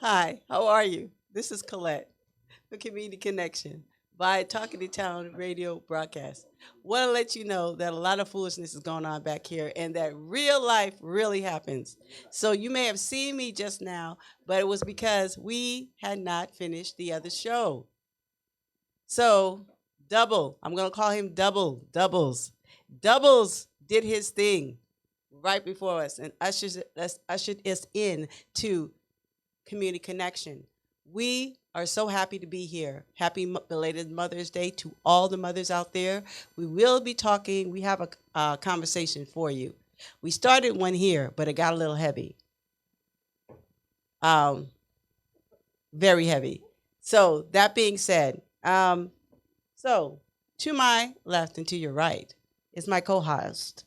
Hi, how are you? This is Colette, the Community Connection by Talking to Town radio broadcast. Want to let you know that a lot of foolishness is going on back here and that real life really happens. So you may have seen me just now, but it was because we had not finished the other show. So, I'm going to call him Doubles. Doubles did his thing right before us and ushered us in to Community Connection. We are so happy to be here. Happy belated Mother's Day to all the mothers out there. We will be talking, we have a conversation for you. We started one here, but it got a little heavy. Um, Very heavy. So, that being said, so to my left and to your right is my co-host,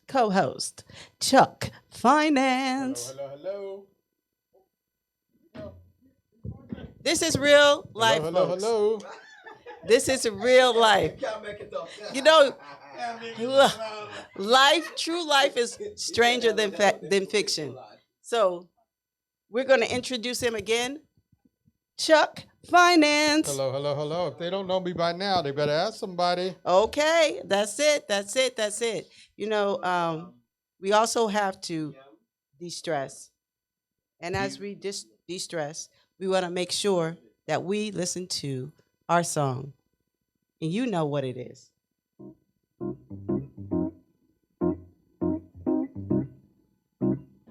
Chuck Finance. Hello. This is real life, Hello. folks. Hello. This is real life. You know, true life is stranger than fiction. So we're going to introduce him again, Chuck Finance. Hello. If they don't know me by now, they better ask somebody. Okay, that's it. You know, we also have to de-stress. And as we de-stress, we want to make sure that we listen to our song. And you know what it is.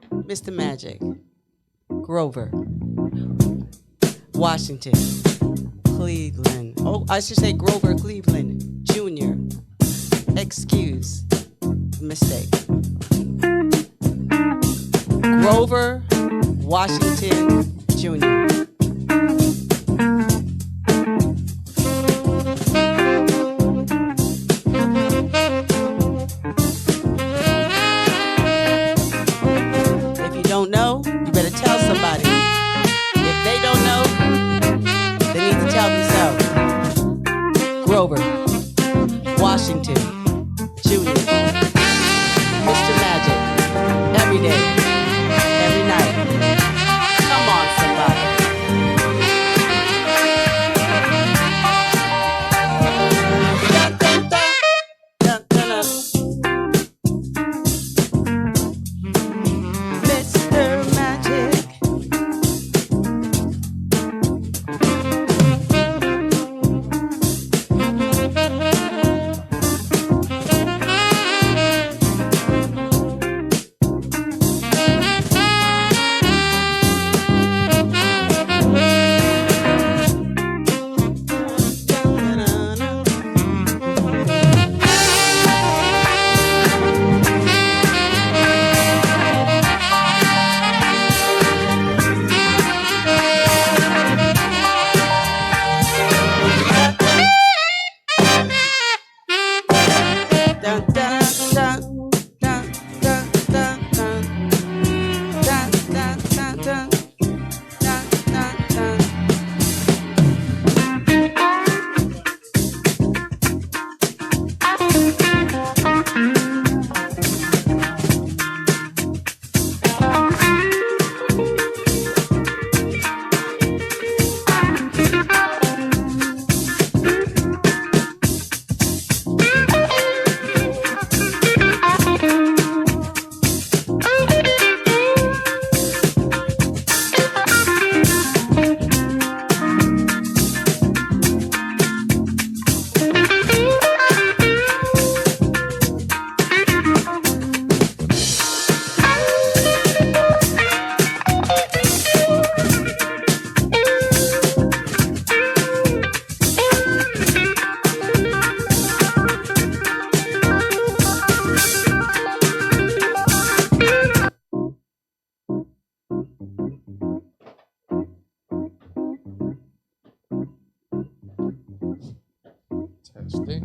Mr. Magic, Grover, Washington, Cleveland. Oh, I should say Grover Cleveland Jr. Excuse mistake. Grover Washington Jr. If you don't know, you better tell somebody. If they don't know, they need to tell themselves. Grover Washington Jr. Mr. Magic. Every day. Every night. Come on, somebody. Dun, dun, dun. Dun, dun, dun. Mr. Magic. Dun, dun, dun, dun, dun, dun, dun. Dun, dun, dun, dun. Dun, dun, dun. Testing.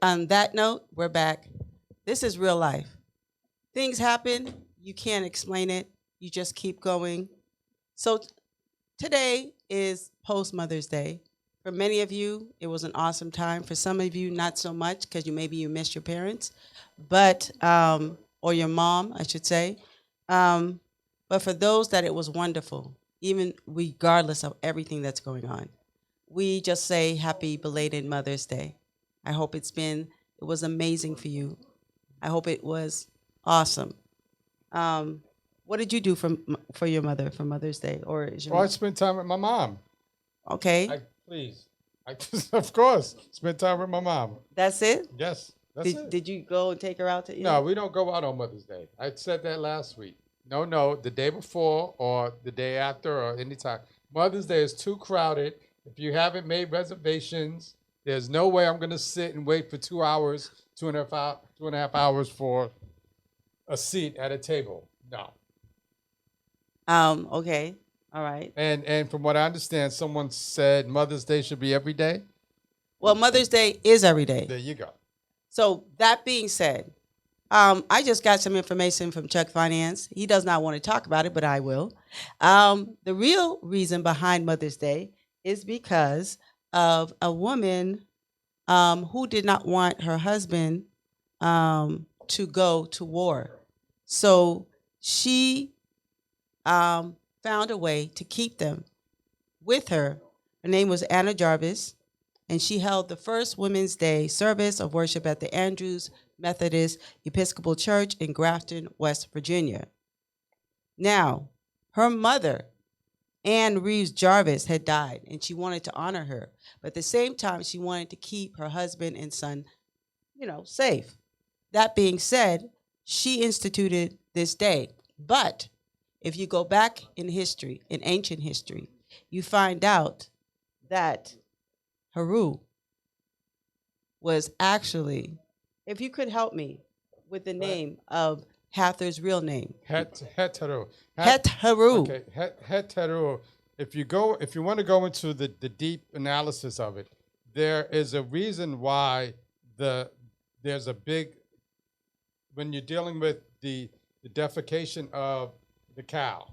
On that note, we're back. This is real life. Things happen. You can't explain it. You just keep going. So today is post Mother's Day. For many of you, it was an awesome time. For some of you, not so much because maybe you missed your parents, but or your mom, I should say. Um, but for those that it was wonderful, even regardless of everything that's going on, we just say happy belated Mother's Day. I hope it was amazing for you. I hope it was awesome. Um, what did you do for your mother for Mother's Day, or is your Well, I spent time with my mom. okay? Please. I of course spend time with my mom. That's it. Yes, that's Did it. Did you go and take her out to eat? No, we don't go out on Mother's Day. I said that last week. No, no, the day before or the day after or anytime. Mother's Day is too crowded. If you haven't made reservations, there's no way I'm going to sit and wait for 2 hours, 2.5 hours for a seat at a table. No. Okay. All right. And from what I understand, someone said Mother's Day should be every day. Well, Mother's Day is every day. There you go. So that being said, I just got some information from Chuck Finance. He does not want to talk about it, but I will. The real reason behind Mother's Day is because of a woman who did not want her husband to go to war. So she found a way to keep them with her. Her name was Anna Jarvis, and she held the first Women's Day service of worship at the Andrews Methodist Episcopal Church in Grafton, West Virginia. Now, her mother, Anne Reeves Jarvis, had died, and she wanted to honor her. But at the same time, she wanted to keep her husband and son, safe. That being said, she instituted this day. But if you go back in history, in ancient history, you find out that Heru was actually, if you could help me with the name of Hather's real name. Heteru. Heru. Okay, heteru. If you want to go into the deep analysis of it, there is a reason why there's a big, when you're dealing with the defecation of the cow.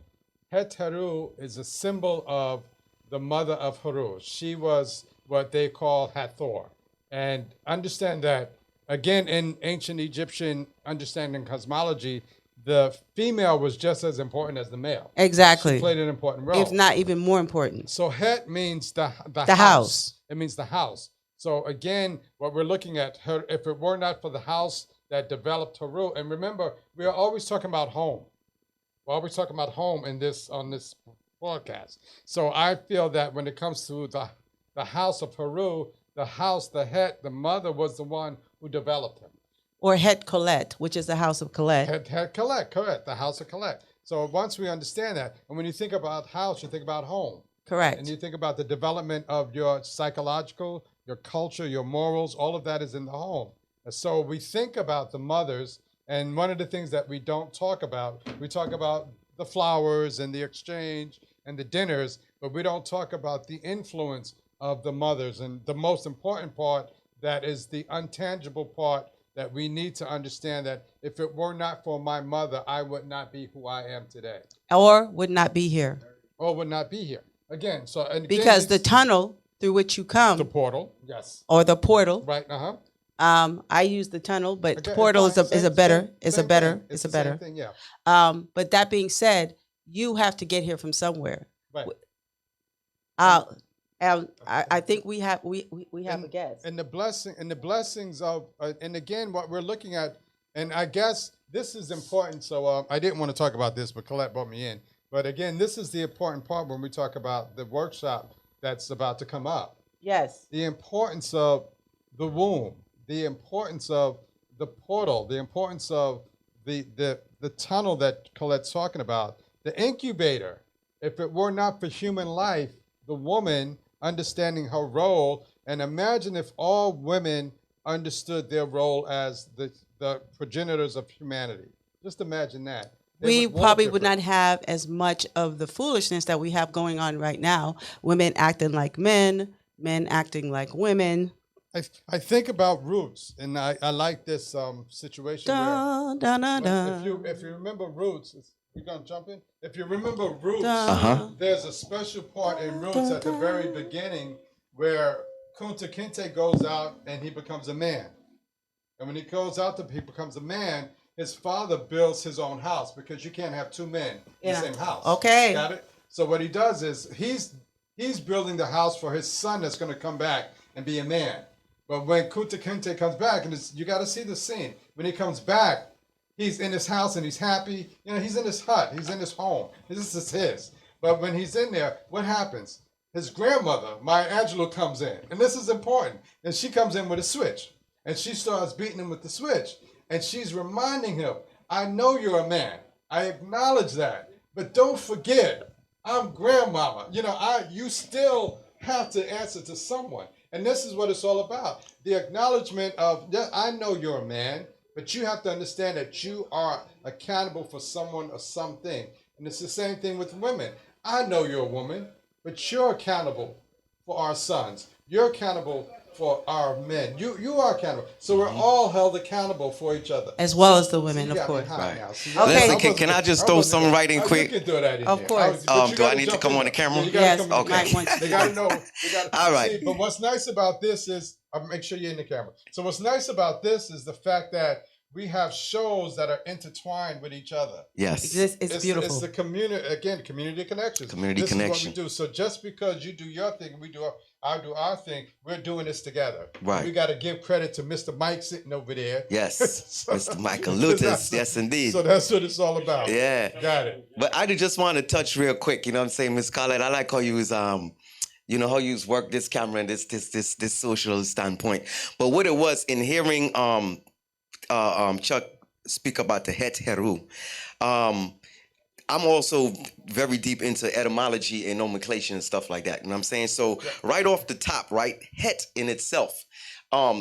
Heteru is a symbol of the mother of Heru. She was what they call Hathor. And understand that, again, in ancient Egyptian understanding cosmology, the female was just as important as the male. Exactly. She played an important role. If not even more important. So Het means the house. It means the house. So again, what we're looking at, if it were not for the house that developed Heru, and remember, we are always talking about home. We're always talking about home on this broadcast. So I feel that when it comes to the house of Heru, the house, the Het, the mother was the one who developed him. Or Het Colette, which is the house of Colette. Het Colette, correct, the house of Colette. So once we understand that, and when you think about house, you think about home. Correct. And you think about the development of your psychological, your culture, your morals, all of that is in the home. And so we think about the mothers, and one of the things that we don't talk about, we talk about the flowers and the exchange and the dinners, but we don't talk about the influence of the mothers. And the most important part, that is the intangible part that we need to understand, that if it were not for my mother, I would not be who I am today. Or would not be here. Or would not be here. Again, because the tunnel through which you come. The portal, yes. Or the portal. Right, uh-huh. I use the tunnel, but the portal is a better. It's a better. Same thing, yeah. But that being said, you have to get here from somewhere. Right. I think we have a guest. And the blessings of and again, what we're looking at, and I guess this is important. So I didn't want to talk about this, but Colette brought me in. But again, this is the important part when we talk about the workshop that's about to come up. Yes. The importance of the womb, the importance of the portal, the importance of the tunnel that Colette's talking about, the incubator. If it were not for human life, the woman understanding her role, and imagine if all women understood their role as the progenitors of humanity. Just imagine that. We probably would not have as much of the foolishness that we have going on right now. Women acting like men, men acting like women. I think about Roots, and I like this situation where Dun, dun, dun, if you remember Roots, we're gonna jump in. If you remember Roots, dun, there's a special part in Roots at the very beginning where Kunta Kinte goes out and he becomes a man. And when he goes out, he becomes a man. His father builds his own house because you can't have two men in the same house. Okay. Got it? So what he does is he's building the house for his son that's going to come back and be a man. But when Kunta Kinte comes back, and you got to see the scene. When he comes back, he's in his house and he's happy. You know, he's in his hut. He's in his home. This is his. But when he's in there, what happens? His grandmother, Maya Angelou, comes in. And this is important. And she comes in with a switch. And she starts beating him with the switch. And she's reminding him, I know you're a man. I acknowledge that. But don't forget, I'm grandmama. You know, you still have to answer to someone. And this is what it's all about. The acknowledgement of, yeah, I know you're a man, but you have to understand that you are accountable for someone or something. And it's the same thing with women. I know you're a woman, but you're accountable for our sons. You're accountable for our men. You are accountable. So we're all held accountable for each other. as well as the women, of course. Right. Okay. Listen, can I just throw something right in quick? You can throw that in Of there. course. Do I need to come on the camera? Yes, come Mike wants to They do gotta that. know. They gotta All right. see. But what's nice about this is, make sure you're in the camera. So what's nice about this is the fact that we have shows that are intertwined with each other. Yes. It's beautiful. It's the community connections. Community this connection. is what we do. So just because you do your thing and we do our thing, we're doing this together. Right. We got to give credit to Mr. Mike sitting over there. Yes. So- Mr. Michael Lutis. Yes, indeed. So that's what it's all about. Yeah. Got it. But I just want to touch real quick. You know what I'm saying, Miss Scarlett? I like how you was you know how you work this camera and this social standpoint. But what it was in hearing Chuck speak about the het heru, I'm also very deep into etymology and nomenclature and stuff like that. You know what I'm saying? So right off the top, right, het in itself,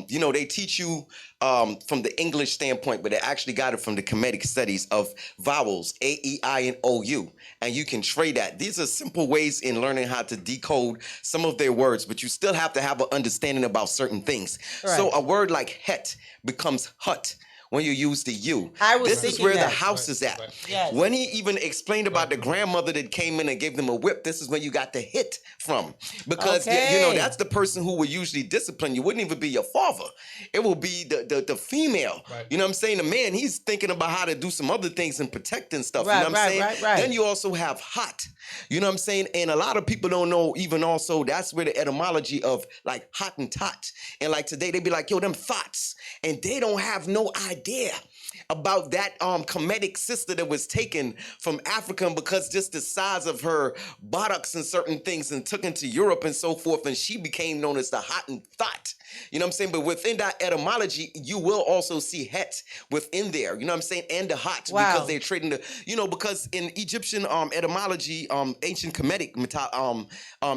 you know, they teach you from the English standpoint, but they actually got it from the Kemetic studies of vowels, A, E, I, and O, U. And you can trade that. These are simple ways in learning how to decode some of their words, but you still have to have an understanding about certain things. Right. So a word like het becomes hut when you use the U. I was This is thinking where that. the house is at. Yes. When he even explained about the grandmother that came in and gave them a whip, this is where you got the hit from. Because, you know, Okay. that's the person who would usually discipline you. Wouldn't even be your father. It will be the female. Right. You know what I'm saying? The man, he's thinking about how to do some other things and protect and stuff. Right, you know what I'm saying? right. Then you also have hot. You know what I'm saying? And a lot of people don't know even also that's where the etymology of like hot and tot. And like today they be like, yo, them thoughts. And they don't have no idea about that Kemetic sister that was taken from Africa because just the size of her buttocks and certain things and took into Europe and so forth, and she became known as the Hottentot. You know what I'm saying? But within that etymology, you will also see het within there. You know what I'm saying? And the hot Wow. because they're trading the, you know, because in Egyptian etymology, ancient Kemetic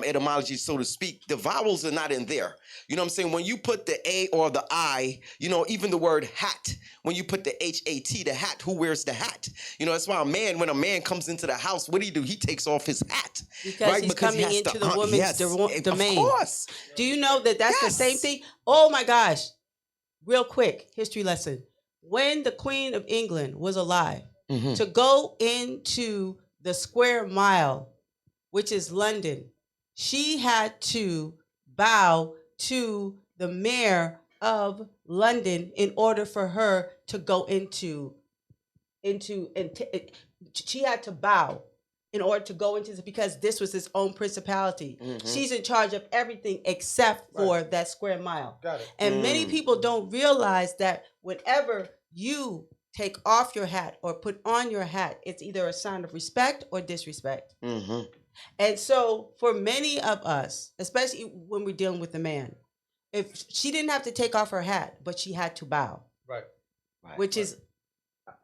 etymology, so to speak, the vowels are not in there. You know what I'm saying? When you put the A or the I, you know, even the word hat, when you put the H-A-T, the hat, who wears the hat? You know, that's why when a man comes into the house, what do? He takes off his hat. Because he's coming has into to, the woman's yes, domain. Of course. Do you know that that's the Yes. same thing? Oh my gosh. Real quick, history lesson. When the Queen of England was alive, Mhm. to go into the square mile, which is London, she had to bow to the mayor of London in order for her to go she had to bow in order to go into this because this was his own principality. Mhm. She's in charge of everything except for that square mile. Got it. And many people don't realize that whenever you take off your hat or put on your hat, it's either a sign of respect or disrespect. Mhm. And so for many of us, especially when we're dealing with a man, if she didn't have to take off her hat, but she had to bow, Right. which is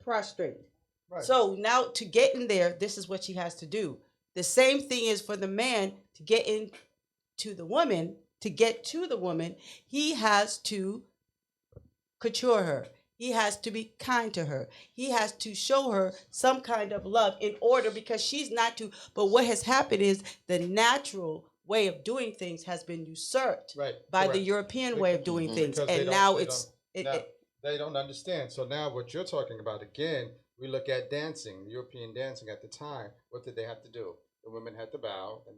prostrate. Right. So now to get in there, this is what she has to do. The same thing is for the man to get into the woman, to get to the woman, he has to couture her. He has to be kind to her. He has to show her some kind of love in order because she's not to. But what has happened is the natural way of doing things has been usurped Right. by the correct. European way of doing things, Because they and don't- now they it's don't- now, they don't understand. So now what you're talking about again, we look at dancing, European dancing at the time. What did they have to do? The women had to bow, and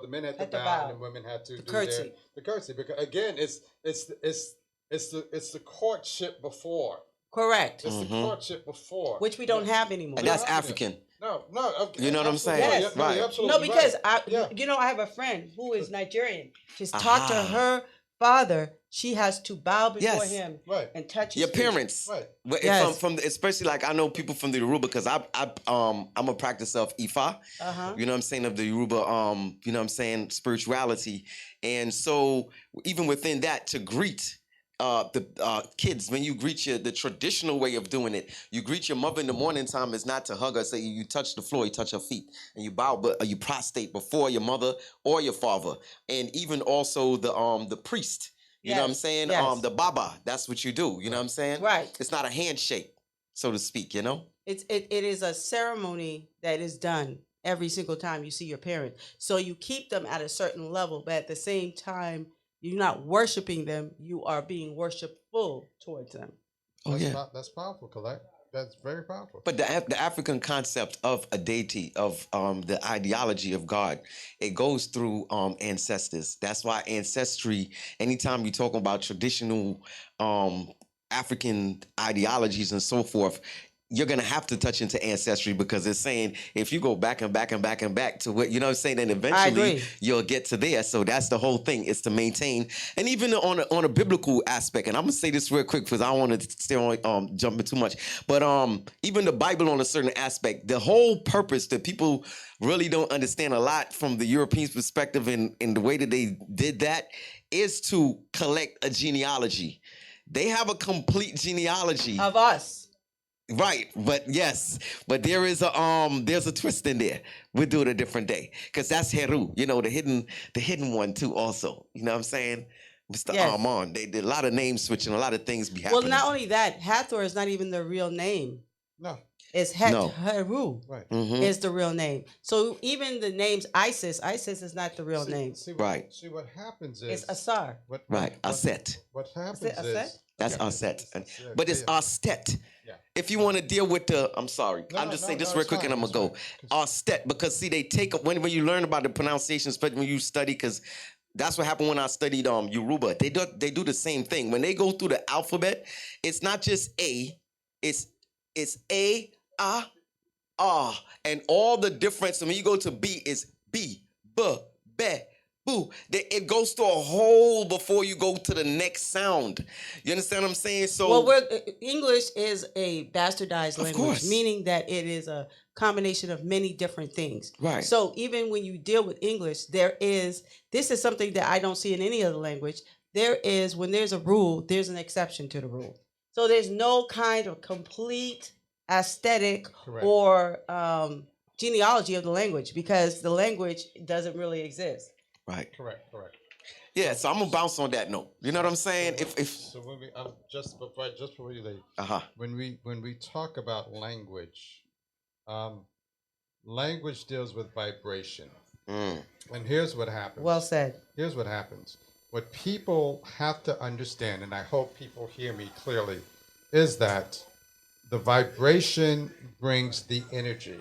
the men had to bow, and the women had to The do curtsy. the curtsy. Because again, it's the courtship before. correct, It's the courtship before, which we don't have anymore. And that's Yeah. African. no. Okay, You know what I'm saying? absolutely. Yes. Yeah, no, Right. you're No, absolutely because right. Yeah. I have a friend who is Nigerian. She's talked to Aha. her father. She has to bow before Yes. him Right. and touch his Your feet. parents. Right. But Yes. from especially like I know people from the Yoruba because I'm a practicer of Ifa. Uh-huh. You know what I'm saying, of the Yoruba you know what I'm saying, spirituality. And so even within that, to greet the kids, when you greet the traditional way of doing it, you greet your mother in the morning time is not to hug her, say you touch the floor, you touch her feet, and you bow, but you prostrate before your mother or your father. And even also the priest. You know what I'm Yes, saying? yes. The baba, that's what you do. You know what I'm saying? Right. It's not a handshake, so to speak, you know? It is a ceremony that is done every single time you see your parent. So you keep them at a certain level, but at the same time, you're not worshiping them. You are being worshipful towards them. Oh, yeah. That's powerful, Colette. That's very powerful. But the African concept of a deity, of the ideology of God, it goes through ancestors. That's why ancestry, anytime you talk about traditional African ideologies and so forth, you're gonna have to touch into ancestry because it's saying if you go back and back and back and back to what you know what I'm saying, then eventually agree. you'll get to there. So that's the whole thing, is to maintain. And even on a biblical aspect, and I'm gonna say this real quick because I don't want to stay on jumping too much. But even the Bible on a certain aspect, the whole purpose that people really don't understand a lot from the Europeans' perspective in the way that they did that is to collect a genealogy. They have a complete genealogy. Of us. Right, but yes, but there's a twist in there. We'll do it a different day because that's Heru, you know, the hidden one too. Also, you know what I'm saying, Mr. Yes. Armand. They did a lot of name switching, a lot of things be Well, happening. not only that, Hathor is not even the real name. No. It's No. Heru Right. Mhm. is the real name. So even the names Isis is not the real name. Right. See what happens It's is Asar. Right, Aset. What happens it Aset? is That's yeah, Aset, yeah, but it's yeah. Astet. Yeah. If you want to deal with the, I'm sorry, No, I'm no, just no, saying this no, real it's quick, fine, and I'm gonna it's go. Astet, because see, they take when you learn about the pronunciation, especially when you study, because that's what happened when I studied Yoruba. They do the same thing when they go through the alphabet. It's not just A, it's A, and all the difference. And when you go to B, it's B, B, be, boo. It goes through a whole before you go to the next sound. You understand what I'm saying? So Well, English is a bastardized Of language, course. meaning that it is a combination of many different things. Right. So even when you deal with English, this is something that I don't see in any other language. When there's a rule, there's an exception to the rule. So there's no kind of complete aesthetic Correct. or genealogy of the language because the language doesn't really exist. right. Correct. Yeah, so I'm gonna bounce on that note. You know what I'm saying? So when we just before you leave, Uh-huh. when we talk about language, language deals with vibration, Mm. and here's what happens. Well said. Here's what happens. What people have to understand, and I hope people hear me clearly, is that the vibration brings the energy.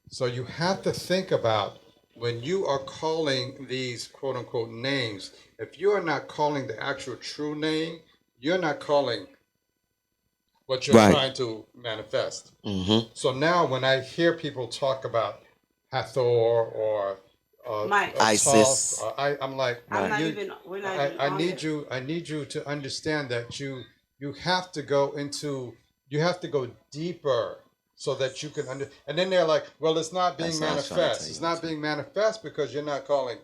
So you have to think about when you are calling these quote unquote names, if you are not calling the actual true name, you're not calling what you're Right. trying to manifest. Mm-hmm. So now when I hear people talk about Hathor or Mike. ISIS. Thoth, I'm like, I'm not you- even. We're not even. I on need it. you. I need you to understand that you have to go into. You have to go deeper so that you can under. And then they're like, well, it's not being That's what I was trying to manifest. tell It's you. not being manifest because you're not calling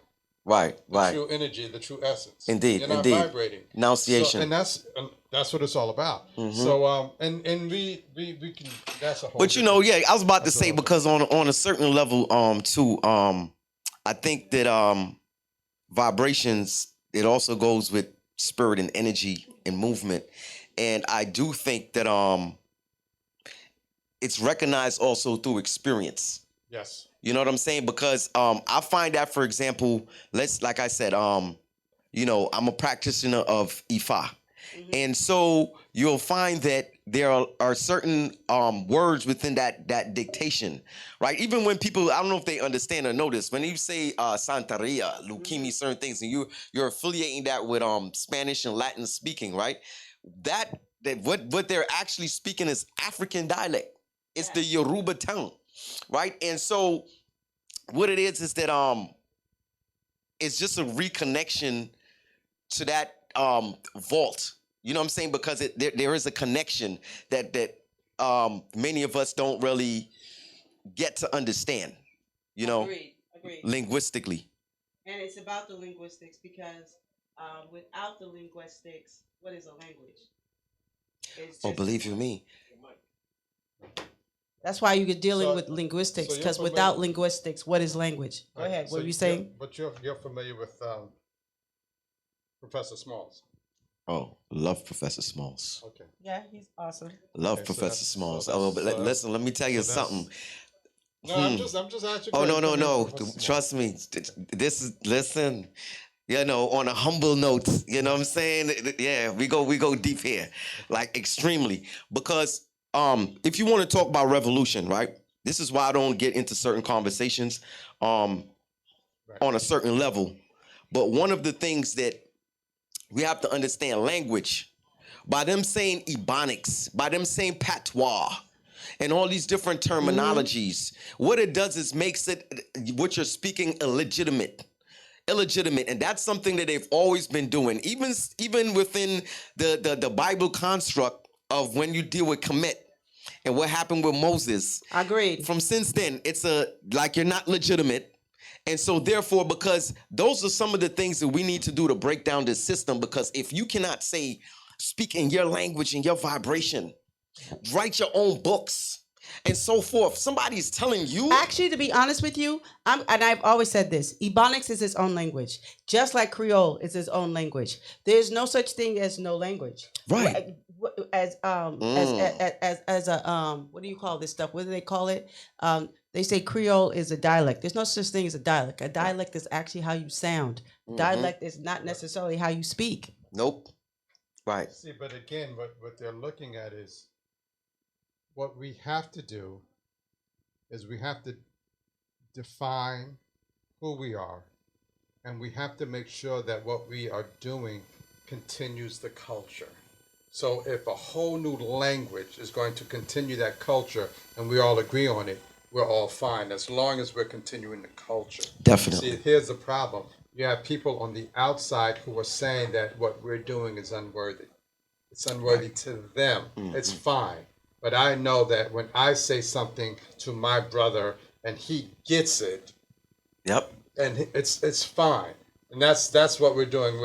Right. the Right. true energy, the true essence. Indeed, You're not indeed. vibrating. Enunciation. So, and that's what it's all about. Mhm. So and we can. That's a whole. But you know, different- yeah, I was about to That's say all. because on a certain level, too, I think that vibrations, it also goes with spirit and energy and movement, and I do think that it's recognized also through experience. Yes. You know what I'm saying? Because I find that, for example, like I said, I'm a practitioner of Ifa. Mhm. And so you'll find that there are certain words within that dictation, right? Even when people, I don't know if they understand or notice, when you say Santeria, leukemia, certain things, and you're affiliating that with Spanish and Latin speaking, right? That what they're actually speaking is African dialect. It's the Yoruba tongue, right? And so what it is that it's just a reconnection to that vault. You know what I'm saying? Because there is a connection that many of us don't really get to understand, Agreed. Agreed. linguistically. And it's about the linguistics because without the linguistics, what is a language? It's Oh, just believe you me. that's why you're dealing So- with linguistics so you're because familiar- without linguistics, what is language? Go Right, ahead. so What were you you're- saying? But you're familiar with Professor Smalls. Oh, love Professor Smalls. Okay. Yeah, he's awesome. Love Okay, so Professor that's- Smalls. so Oh, that's- but so that's- listen, let me tell you so that's- something. No, I'm just asking. Oh, no, you no, from no. Professor Smalls. Trust me. This is, listen, on a humble note, you know what I'm saying? Yeah, we go deep here, like extremely. Because if you want to talk about revolution, right? This is why I don't get into certain conversations Right. on a certain level. But one of the things that we have to understand language, by them saying Ebonics, by them saying patois, and all these different terminologies, what it does is makes it what you're speaking illegitimate, and that's something that they've always been doing, even within the Bible construct of when you deal with commit and what happened with Moses. Agreed. From since then, it's like you're not legitimate. And so therefore, because those are some of the things that we need to do to break down this system, because if you cannot speak in your language and your vibration, write your own books and so forth, somebody's telling you. Actually, to be honest with you, and I've always said this: Ebonics is its own language, just like Creole is its own language. There's no such thing as no language. Right. As a what do you call this stuff? What do they call it? They say Creole is a dialect. There's no such thing as a dialect. A dialect is actually how you sound. Dialect is not necessarily how you speak. Nope. Right. See, but again, what they're looking at is what we have to do is we have to define who we are, and we have to make sure that what we are doing continues the culture. So if a whole new language is going to continue that culture and we all agree on it, we're all fine as long as we're continuing the culture. Definitely. See, here's the problem. You have people on the outside who are saying that what we're doing is unworthy. It's unworthy to them. It's fine. But I know that when I say something to my brother and he gets it, Yep. and it's fine. And that's what we're doing.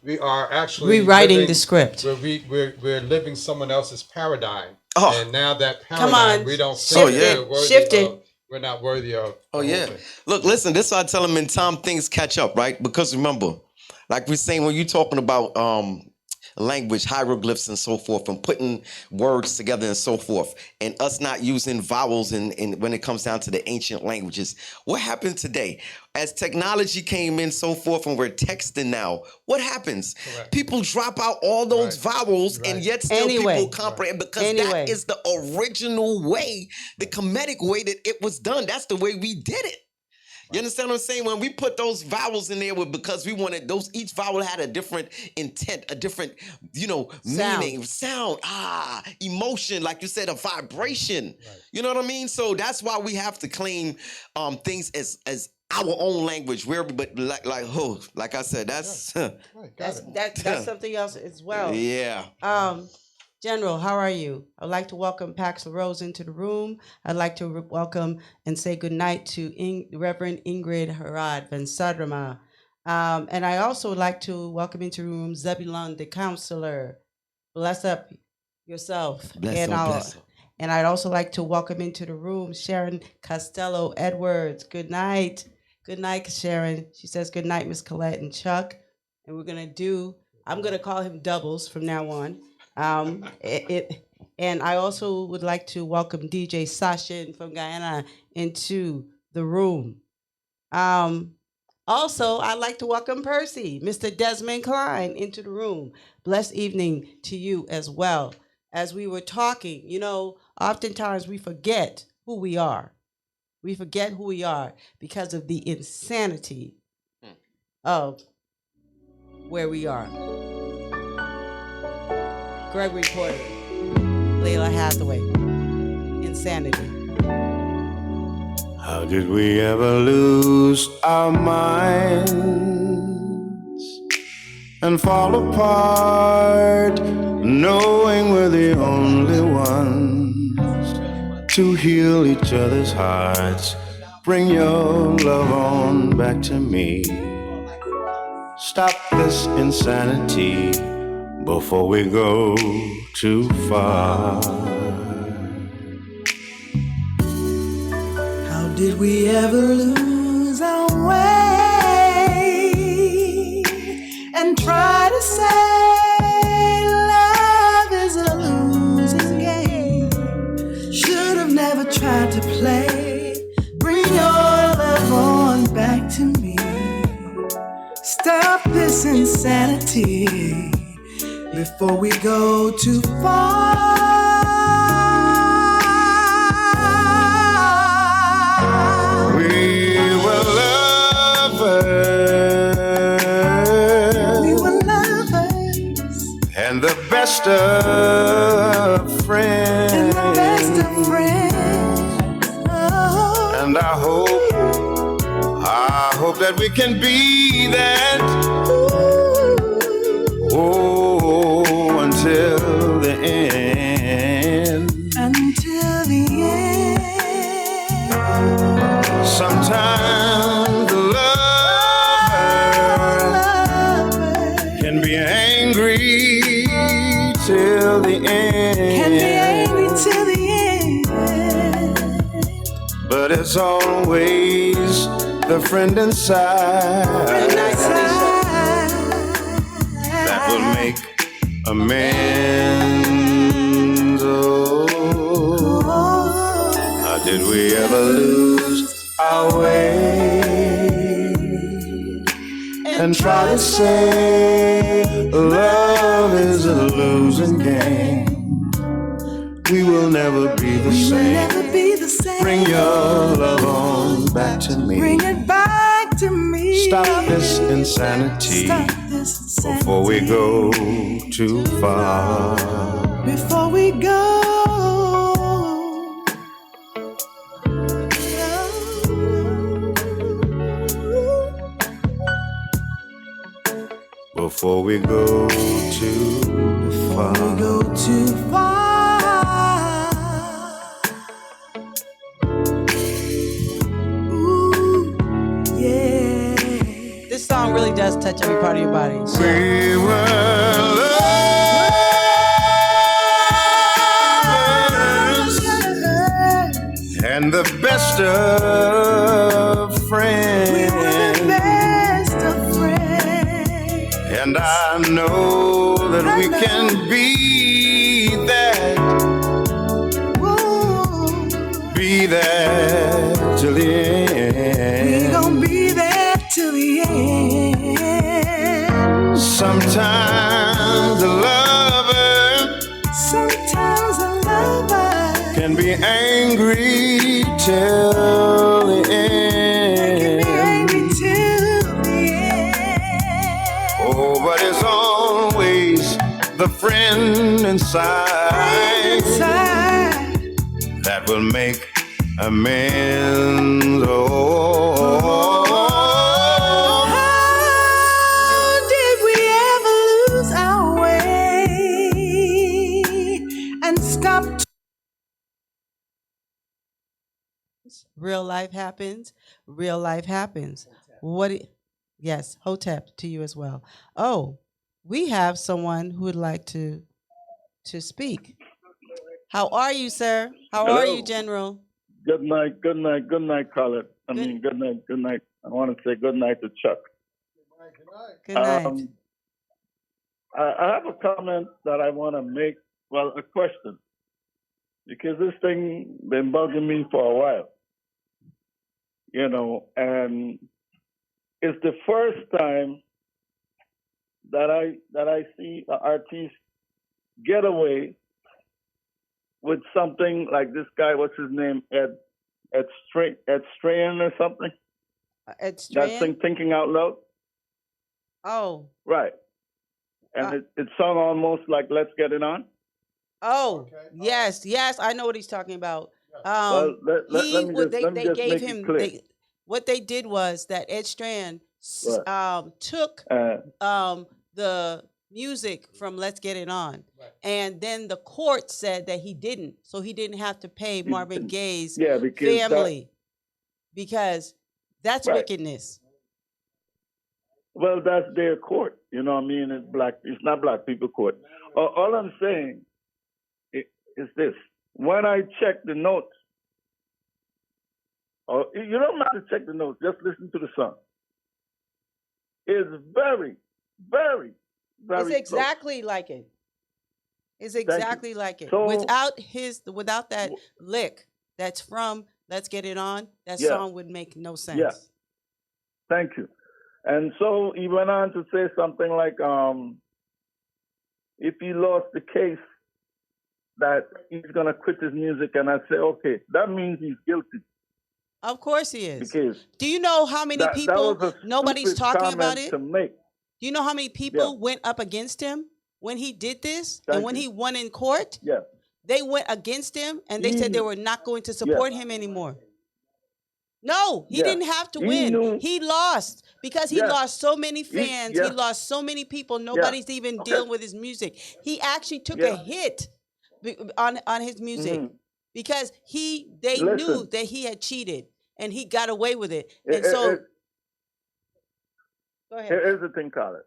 We are actually Rewriting living- the script. We're living someone else's paradigm. Oh. And now that Come paradigm, on. we don't So, think yeah. we're worthy Shift it. of. We're not worthy of. Oh the whole yeah. thing. Look, listen, this is why I tell them in time things catch up, right? Because remember, like we're saying, when you're talking about language, hieroglyphs and so forth, and putting words together and so forth, and us not using vowels in when it comes down to the ancient languages. What happened today? As technology came in so forth and we're texting now, what happens? Correct. People drop out all those vowels and Right. yet still Anyway. people comprehend because Anyway. that is the original way, the comedic way that it was done. That's the way we did it. You understand what I'm saying? When we put those vowels in there, because we wanted those, each vowel had a different intent, a different, meaning, sound, emotion, like you said, a vibration. Right. You know what I mean? So that's why we have to claim things as our own language. But like I said, that's Right, got it. That's something else as well. yeah. General, how are you? I'd like to welcome Pax LaRose into the room. I'd like to welcome and say good night to Reverend Ingrid Harad Van Sadrama. And I also would like to welcome into the room Zebulon, the counselor. Bless up yourself. Bless her. And I'd also like to welcome into the room Sharon Costello Edwards. Good night. Good night, Sharon. She says good night, Miss Colette and Chuck. And I'm going to call him Doubles from now on. And I also would like to welcome DJ Sashin from Guyana into the room. Also, I'd like to welcome Percy, Mr. Desmond Klein, into the room. Blessed evening to you as well. As we were talking, oftentimes we forget who we are. We forget who we are because of the insanity of where we are. Gregory Porter, Layla Hathaway, Insanity. How did we ever lose our minds and fall apart, knowing we're the only ones to heal each other's hearts? Bring your love on back to me. Stop this insanity before we go too far. How did we ever lose our way and try to say love is a losing game? Should have never tried to play. Bring your love on back to me. Stop this insanity before we go too far. We were lovers, and the best of friends, And I hope that we can be that. Until the end. Until the end. Sometimes the lover can be angry till the end. Can be angry till the end. But it's always the friend inside that will make amends. Oh, how did we ever lose our way and try to say love is a losing game? We will never be the same. Bring your love on back to me. Bring it back to me. Stop this insanity before we go too far. Before we go. Before we go too far. Before we go too far. This song really does touch every part of your body. We were lovers and the best of friends. We were the best of friends. And I know that we can be that. Be that till the end. We gon' be there till the end. Sometimes a lover can be angry till the end. Can be angry till the end. Oh, but it's always the friend inside that will make amends. Oh. Real life happens. Real life happens. Yes, Hotep to you as well. Oh, we have someone who would like to speak. How are you, sir? How are you, General? Good night, Khaled. Good night. I want to say good night to Chuck. Good night. I have a comment that I want to make. Well, a question. because this thing been bugging me for a while, and it's the first time that I see an artist get away with something like this guy. What's his name? Ed Strahan or something. Ed That Strand? thing, Thinking Out Loud. Oh. Right. And it sung almost like "Let's Get It On." Oh, Okay. yes, I know what he's talking about. Well, let me They just gave make him it clear. what they did was that Ed Strand took Uh, the music from Let's Get It On, Right. and then the court said that he didn't, so he didn't have to pay Marvin Gaye's yeah, because family because that's Right. wickedness. that's their court. You know what I mean? It's not black people court. All I'm saying is this. When I check the notes, or you don't have to check the notes, just listen to the song. It's very, very, very It's close. exactly like it. It's you. exactly like it. So- Without that lick that's from Let's Get It On, that Yeah. song would make no sense. Yeah. Thank you. And so he went on to say something like, if he lost the case, that he's going to quit his music. And I say, okay, that means he's guilty. Of course he is. Because Do you know how many that people, was a nobody's stupid talking about comment it? to make. Do you know how many people went up against him when he did this? And Thank when you. he won in court, Yeah. they went against him and they said they were not going to support him anymore. No, he Yeah. didn't have to He win. knew- He lost because he Yeah. lost so many fans. He yeah. lost so many people. Nobody's even Okay. dealing with his music. He actually took Yeah. a hit on his music Mhm. because they knew Listen. that he had cheated and he got away with it. It- And so, it- go ahead. Here's the thing, Colin.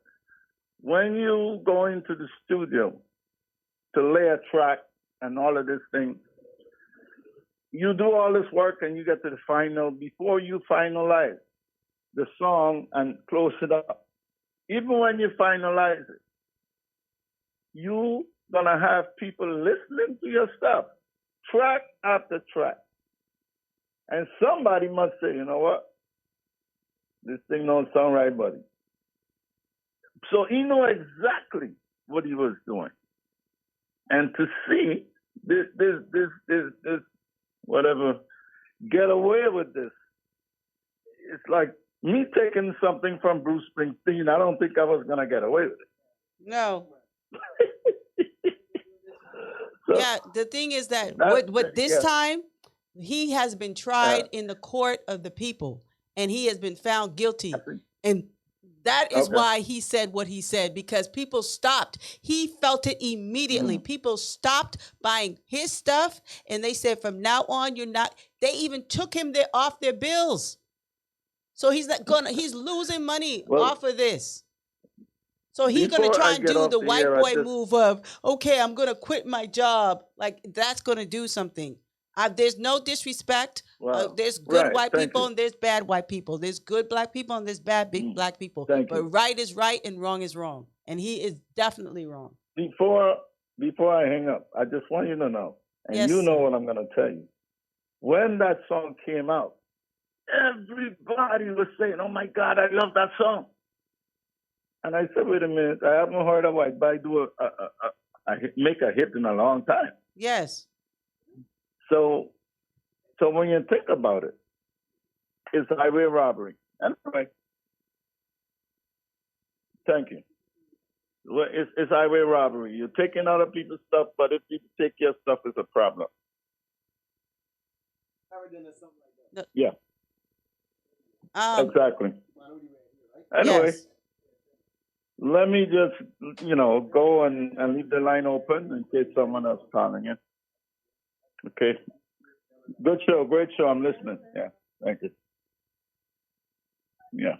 When you go into the studio to lay a track and all of this thing, you do all this work and you get to the final. Before you finalize the song and close it up, even when you finalize it, you gonna have people listening to your stuff, track after track. And somebody must say, you know what? This thing don't sound right, buddy. So he knew exactly what he was doing. And to see this whatever, get away with this, it's like me taking something from Bruce Springsteen. I don't think I was going to get away with it. No. So, Yeah, the thing is that That- with this yeah. time, he has been tried in the court of the people, and he has been found guilty. And that is Okay. why he said what he said, because people stopped. He felt it immediately. Mm-hmm. People stopped buying his stuff, and they said, from now on, you're not. They even took him off their bills. So he's he's losing money Well, off of this. So he's gonna before try I and get do off the the white air, I boy just- move of, okay, I'm gonna quit my job. Like that's gonna do something. There's no disrespect. Wow. There's good Right, white thank people you. and there's bad white people. There's good black people and there's bad black people. Thank But you. right is right and wrong is wrong. And he is definitely wrong. Before I hang up, I just want you to know, and Yes, you know sir. what I'm going to tell you. When that song came out, everybody was saying, "Oh my God, I love that song." And I said, "Wait a minute, I haven't heard a white guy do make a hit in a long time." Yes. So when you think about it, it's highway robbery. Anyway, thank you. Well, it's highway robbery. You're taking other people's stuff, but if people take your stuff, it's a problem. Yeah, exactly. Anyway, Yes. let me just, go and leave the line open in case someone else calling in. Okay. Good show. Great show. I'm listening. Yeah. Thank you. Yeah.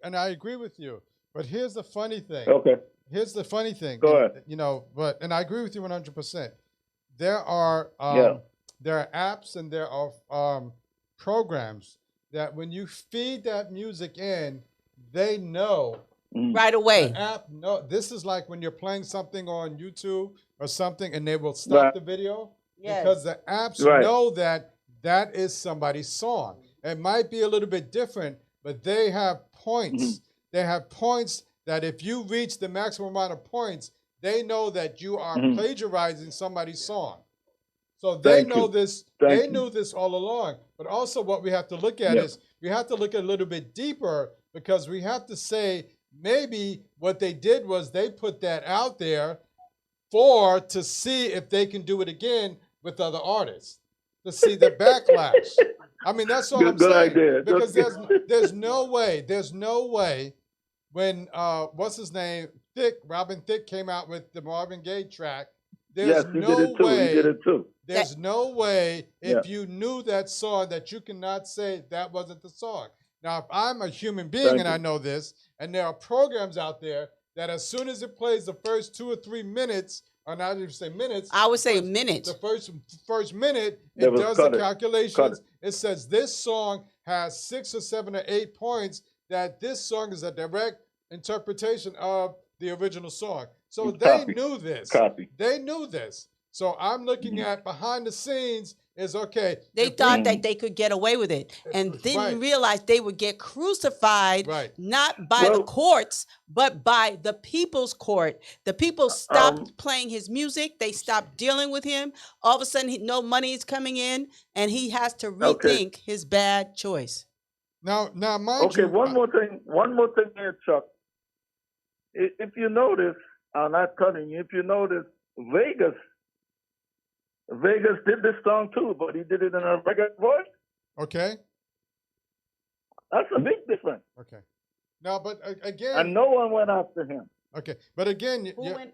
And I agree with you. But here's the funny thing. Okay. Here's the funny thing. Go and, ahead. and I agree with you 100%. There are Yeah. there are apps and there are programs that when you feed that music in, they know. Right away. The app, no, this is like when you're playing something on YouTube or something, and they will stop Right. the video. because Yes. the apps Right. know that that is somebody's song. It might be a little bit different, but they have points. They have points that if you reach the maximum amount of points, they know that you are plagiarizing somebody's song. So they Thank know you. this. Thank They you. knew this all along. But also, what we have to look at Yep. is we have to look a little bit deeper, because we have to say maybe what they did was they put that out there to see if they can do it again with other artists, to see the backlash. I mean, that's all I'm Good saying. idea. Because there's no way when what's his name, Robin Thicke came out with the Marvin Gaye track. Yes, There's he no did it too. way. He did it too. There's no way Yeah. if you knew that song that you cannot say that wasn't the song. Now, if I'm a human being Thank and I you. know this, and there are programs out there that as soon as it plays the first 2 or 3 minutes, or not even say minutes, I would say first- minutes. the first minute, They it will does the cut it. calculations. It says this song has 6 or 7 or 8 points, that this song is a direct interpretation of the original song. So they Copy. knew this. Copy. They knew this. So I'm looking at behind the scenes is okay. They if thought we- that they could get away with it and didn't Right. realize they would get crucified, Right. not by the Well- courts, but by the people's court. The people stopped Um, playing his music. They stopped dealing with him. All of a sudden, no money is coming in, and he has to Okay. rethink his bad choice. now mind Okay, you, one more thing here, Chuck. If you notice, I'm not cutting you. If you notice, Vegas did this song too, but he did it in a regular voice. okay, That's a big difference. okay. Now, but again, And no one went after him. okay, but again, Who did it?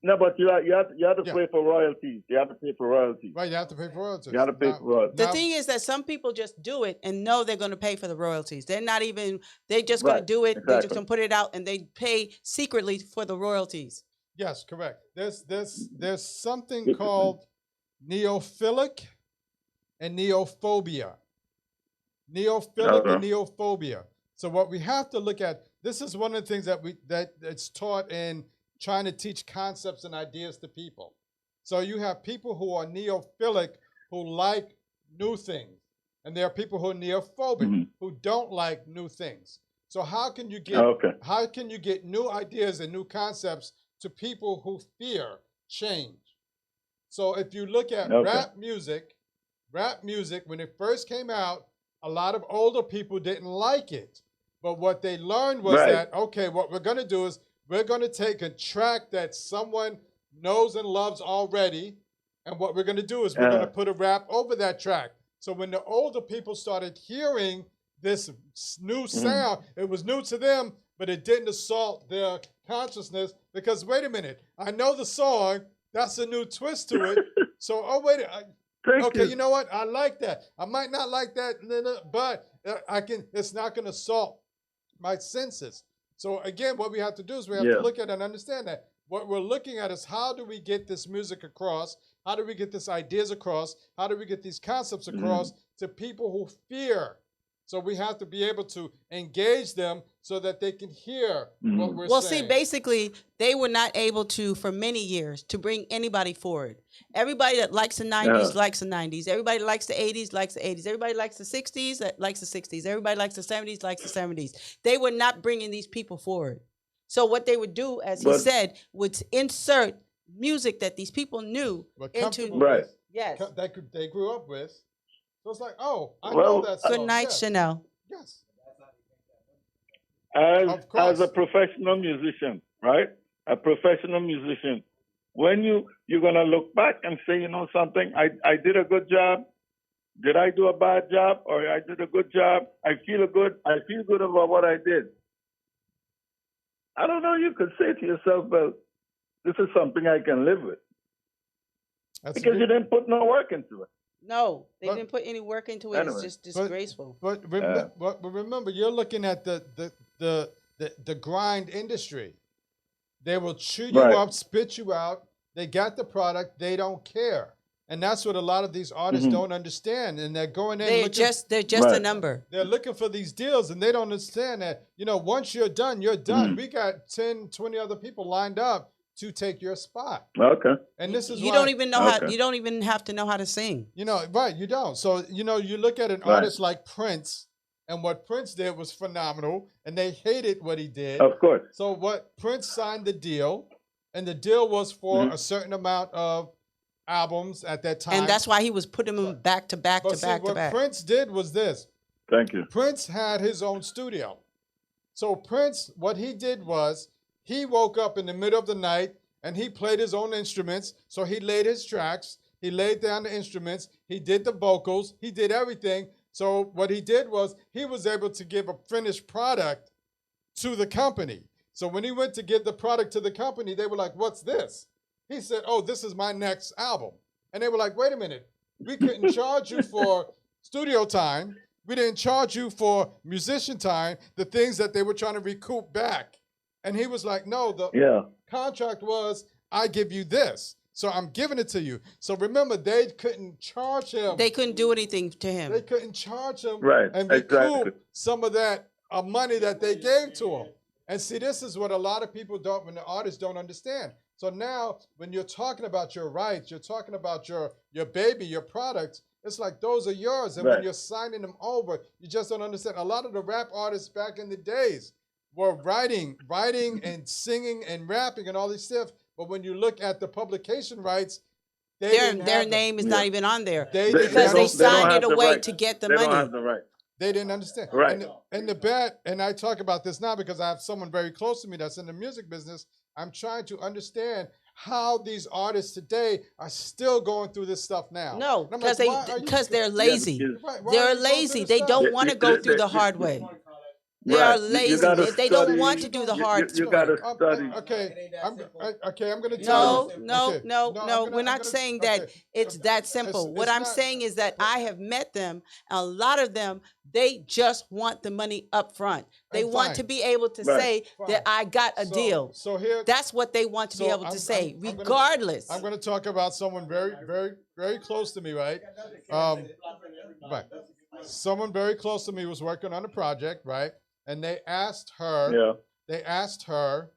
No, but you have to Yeah. pay for royalties. You have to pay for royalties. right, you have to pay for royalties. You have to pay Now- for royalties. The now- thing is that some people just do it and know they're going to pay for the royalties. They're not even, they're just going to Right, do it. They're just exactly. going to put it out and they pay secretly for the royalties. Yes, correct. There's something called neophilic and neophobia. Neophilic and neophobia. So what we have to look at, this is one of the things that it's taught in trying to teach concepts and ideas to people. So you have people who are neophilic who like new things, and there are people who are neophobic who don't like new things. So how can you get new ideas and new concepts to people who fear change? So if you look at rap music when it first came out, a lot of older people didn't like it. But what they learned was that, okay, what we're going to do is we're going to take a track that someone knows and loves already, and what we're going to do is we're going to put a rap over that track. So when the older people started hearing this new sound, it was new to them, but it didn't assault their consciousness because, wait a minute, I know the song, that's a new twist to it. So, oh, wait, okay, you know what? I like that. I might not like that, but it's not going to assault my senses. So again, what we have to do is we have to look at and understand that what we're looking at is how do we get this music across? How do we get these ideas across? How do we get these concepts across to people who fear? So we have to be able to engage them so that they can hear what we're Well, saying. see, basically, they were not able to, for many years, to bring anybody forward. Everybody that likes the 90s likes the 90s. Everybody that likes the 80s likes the 80s. Everybody likes the 60s likes the 60s. Everybody likes the 70s likes the 70s. They were not bringing these people forward. So what they would do, as he said, would insert music that these people knew But into. comfortable Right. with, Yes. they grew up with. So it's like, oh, I know that song. Good night, yes. Chanel. Yes. As course. a professional musician, right? A professional musician. When you're gonna look back and say, you know something, I did a good job. Did I do a bad job or I did a good job? I feel good about what I did. I don't know, you could say to yourself, well, this is something I can live with. That's Because good. you didn't put no work into it. No, they But- didn't put any work into it. Anyway. It's just disgraceful. But remember, you're looking at the grind industry. They will chew you Right. up, spit you out. They got the product. They don't care, and that's what a lot of these artists don't understand. And they're going in. They're just a Right. number. They're looking for these deals, and they don't understand that. Once you're done, you're done. We got 10, 20 other people lined up to take your spot. Okay. And this is You why, don't even know how. Okay. You don't even have to know how to sing. you know, right, you don't. So, you know, you look at an Right. artist like Prince, and what Prince did was phenomenal, and they hated what he did. Of course. So what Prince signed the deal, and the deal was for Mhm. a certain amount of albums at that time. And that's why he was putting them back to back but to see, back to what back. Prince did was this. Thank you. Prince had his own studio. So Prince, what he did was he woke up in the middle of the night and he played his own instruments. So he laid his tracks, he laid down the instruments, he did the vocals, he did everything. So what he did was he was able to give a finished product to the company. So when he went to give the product to the company, they were like, "What's this?" He said, "Oh, this is my next album." And they were like, "Wait a minute. We couldn't charge you for studio time. We didn't charge you for musician time, the things that they were trying to recoup back." And he was like, "No, the Yeah. contract was I give you this. So I'm giving it to you." So remember, they couldn't charge him. They couldn't do anything to They him. couldn't charge him Right, and recoup exactly. some of that money that they gave to him. And see, this is what a lot of people don't, when the artists don't understand. So now, when you're talking about your rights, you're talking about your baby, your products. It's like those are yours, and when Right. you're signing them over, you just don't understand. A lot of the rap artists back in the days were writing and singing and rapping and all this stuff. But when you look at the publication rights, they didn't Their have them. name is not even on there They They- didn't because have they them. don't signed have it the away right. to get the They don't money. have the right. They didn't understand. Right. And the bad, and I talk about this now because I have someone very close to me that's in the music business. I'm trying to understand how these artists today are still going through this stuff now. No, And I'm because like, why are you- they're lazy. because- Right, why are They're you going through lazy. this They stuff? don't They- want to they- go they- through the they- hard way. They Right. are You lazy. gotta They don't study- want to do the hard You way. gotta study. Okay, I'm going to No, tell you. no, Okay, no, I'm no. gonna- We're I'm not gonna- saying that okay, it's okay. that simple. What it's I'm not- saying is that I have met them. A lot of them, they just want the money up front. They And want fine. to be able to Right. say Fine. that I got a So- deal. So here, That's what they want to be So able to say, I'm gonna- regardless. I'm going to talk about someone very, very, very close to me, right? Right. Someone very close to me was working on a project, right? And they asked her. Yeah. They asked her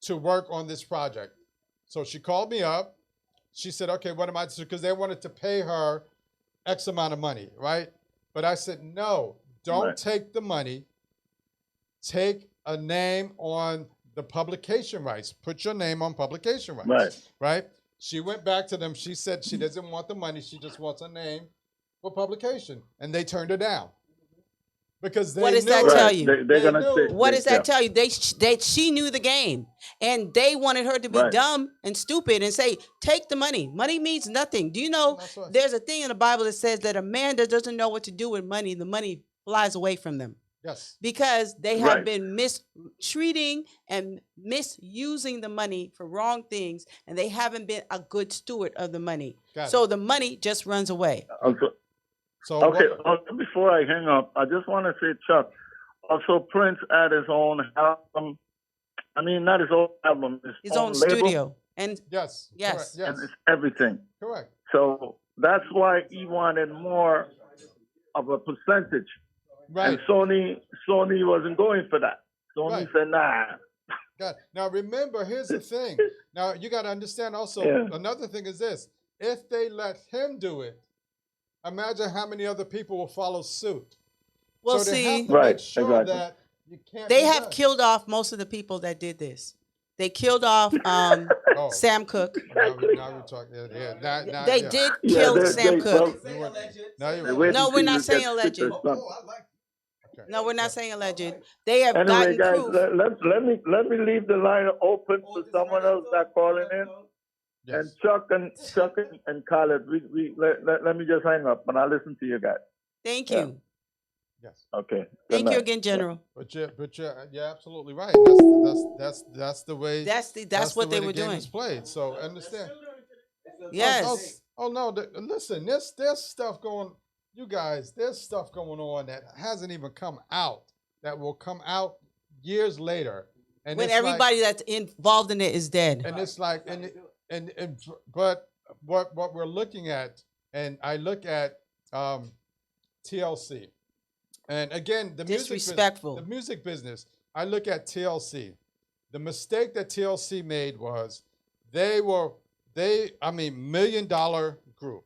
to work on this project. So she called me up. She said, "Okay, what am I?" Because they wanted to pay her X amount of money, right? But I said, "No, don't Right. take the money. Take a name on the publication rights. Put your name on publication rights." Right. Right? She went back to them. She said she doesn't want the money. She just wants a name for publication. And they turned her down. Because they What does knew that it. tell Right. you? They're They gonna knew. take. What they- does that tell you? She knew the game, and they wanted her to be Right. dumb and stupid and say, "Take the money. Money means nothing." Do you know That's right. there's a thing in the Bible that says that a man that doesn't know what to do with money, the money flies away from them Yes. because they have Right. been mistreating and misusing the money for wrong things, and they haven't been a good steward of the money. Got So it. the money just runs away. So Okay. what- Before I hang up, I just want to say, Chuck. Also, Prince had his own album. I mean, not his own album. His own label, studio, and yes. Yes. Correct, and yes. it's everything. Correct. So that's why he wanted more of a percentage. Right. And Sony wasn't going for that. Sony Right. said, "Nah." Got it. Now remember, here's the thing. Now you got to understand also, Yeah. another thing is this. If they let him do it, imagine how many other people will follow suit. well, so they see. have to Right, make sure exactly. that you can't They be have done. killed off most of the people that did this. They killed off Oh, Sam Cooke. now we talk. Yeah. Now, They yeah. did Yeah, kill they- Sam they- Cook. You went- now you They went- wait No, until we're not you saying get alleged. sick or something. Okay. No, we're not saying alleged. They have Anyway, gotten guys, proof. let me leave the line open for someone else that calling in. Yes. And Chuck and Khaled, let me just hang up and I'll listen to you guys. Thank Yeah. you. Yes. Okay. Good Thank you night. again, General. But you're absolutely right. That's the way. That's what the way they were the game doing. is played. So understand. Yes. Oh no! Listen, there's stuff going. You guys, there's stuff going on that hasn't even come out. That will come out years later. And When it's like- everybody that's involved in it is dead. and it's like but what we're looking at, and I look at TLC, and again Disrespectful. the music business. I look at TLC. The mistake that TLC made was $1 million group.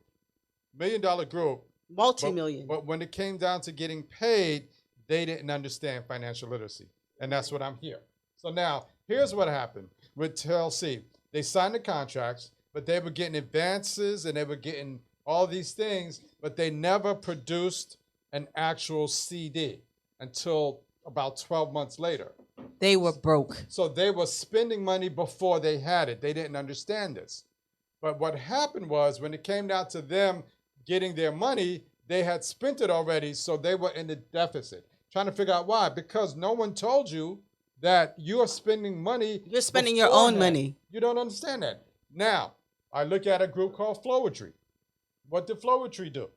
$1 million group. Multi-million. But when it came down to getting paid, they didn't understand financial literacy. And that's what I'm here. So now, here's what happened with TLC. They signed the contracts, but they were getting advances and they were getting all these things, but they never produced an actual CD until about 12 months later. They were broke. So they were spending money before they had it. They didn't understand this. But what happened was when it came down to them getting their money, they had spent it already, so they were in the deficit. Trying to figure out why. Because no one told you that you're spending money. You're spending your own beforehand. money. You don't understand that. Now, I look at a group called Flowetry. What did Flowetry do?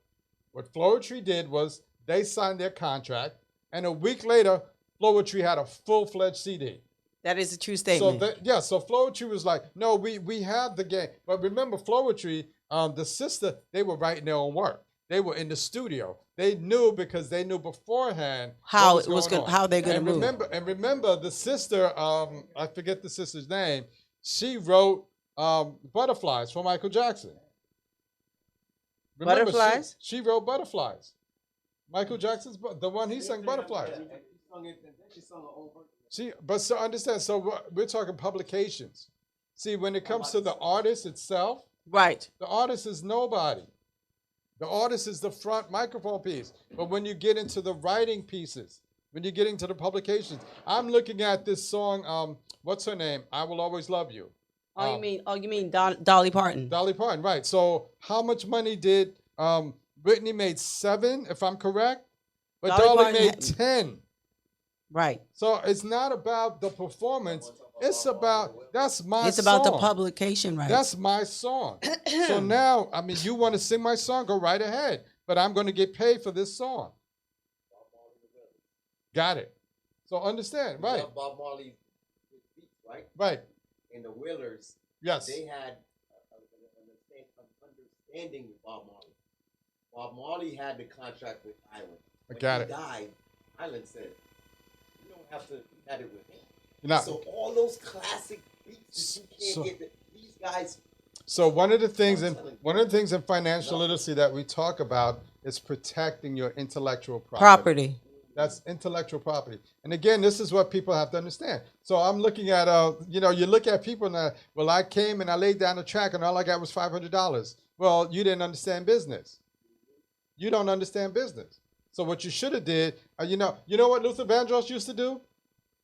What Flowetry did was they signed their contract, and a week later, Flowetry had a full-fledged CD. That is a true statement. So Flowetry was like, no, we have the game. But remember, Flowetry, the sister, they were writing their own work. They were in the studio. They knew because they knew beforehand how what was going on. how they're going to move. Remember, the sister, I forget the sister's name. She wrote Butterflies for Michael Jackson. Remember, Butterflies? She wrote Butterflies. Michael Jackson's the one he sang Butterflies. So understand. So we're talking publications. See, when it comes to the artist itself, right? The artist is nobody. The artist is the front microphone piece. But when you get into the writing pieces, when you get into the publications, I'm looking at this song. What's her name? I Will Always Love You. You mean Dolly Parton? Dolly Parton, right? So how much money did Whitney made? 7, if I'm correct, but Dolly made 10. Right. So it's not about the performance. It's about It's about the publication rights. That's my song. So now, you want to sing my song? Go right ahead. But I'm going to get paid for this song. Got it. So understand, right? Bob Marley's beats, right? Right. And the Willers, yes, they had an understanding with Bob Marley. Bob Marley had the contract with Island. When got it. He died, Island said, "You don't have to have it with him." So all those classic beats that you can't get these guys. So one of the things in financial literacy that we talk about is protecting your intellectual property. That's intellectual property. And again, this is what people have to understand. So I'm looking at, you look at people and, well, I came and I laid down the track and all I got was $500. Well, you didn't understand business. You don't understand business. So what you should have did, you know what Luther Vandross used to do?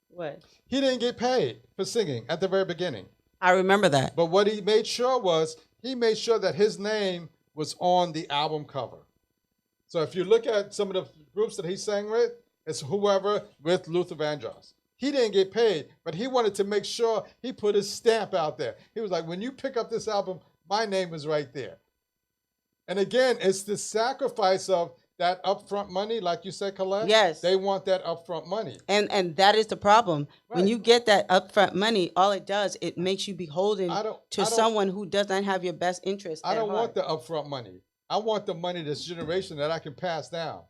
What? He didn't get paid for singing at the very beginning. I remember that. But what he made sure that his name was on the album cover. So if you look at some of the groups that he sang with, it's whoever with Luther Vandross. He didn't get paid, but he wanted to make sure he put his stamp out there. He was like, when you pick up this album, my name is right there. And again, it's the sacrifice of that upfront money, like you said, Colette. Yes. They want that upfront money. And that is the problem. Right. When you get that upfront money, all it does, it makes you beholden to someone who does not have your best interest. I don't want the upfront money. I want the money this generation that I can pass down.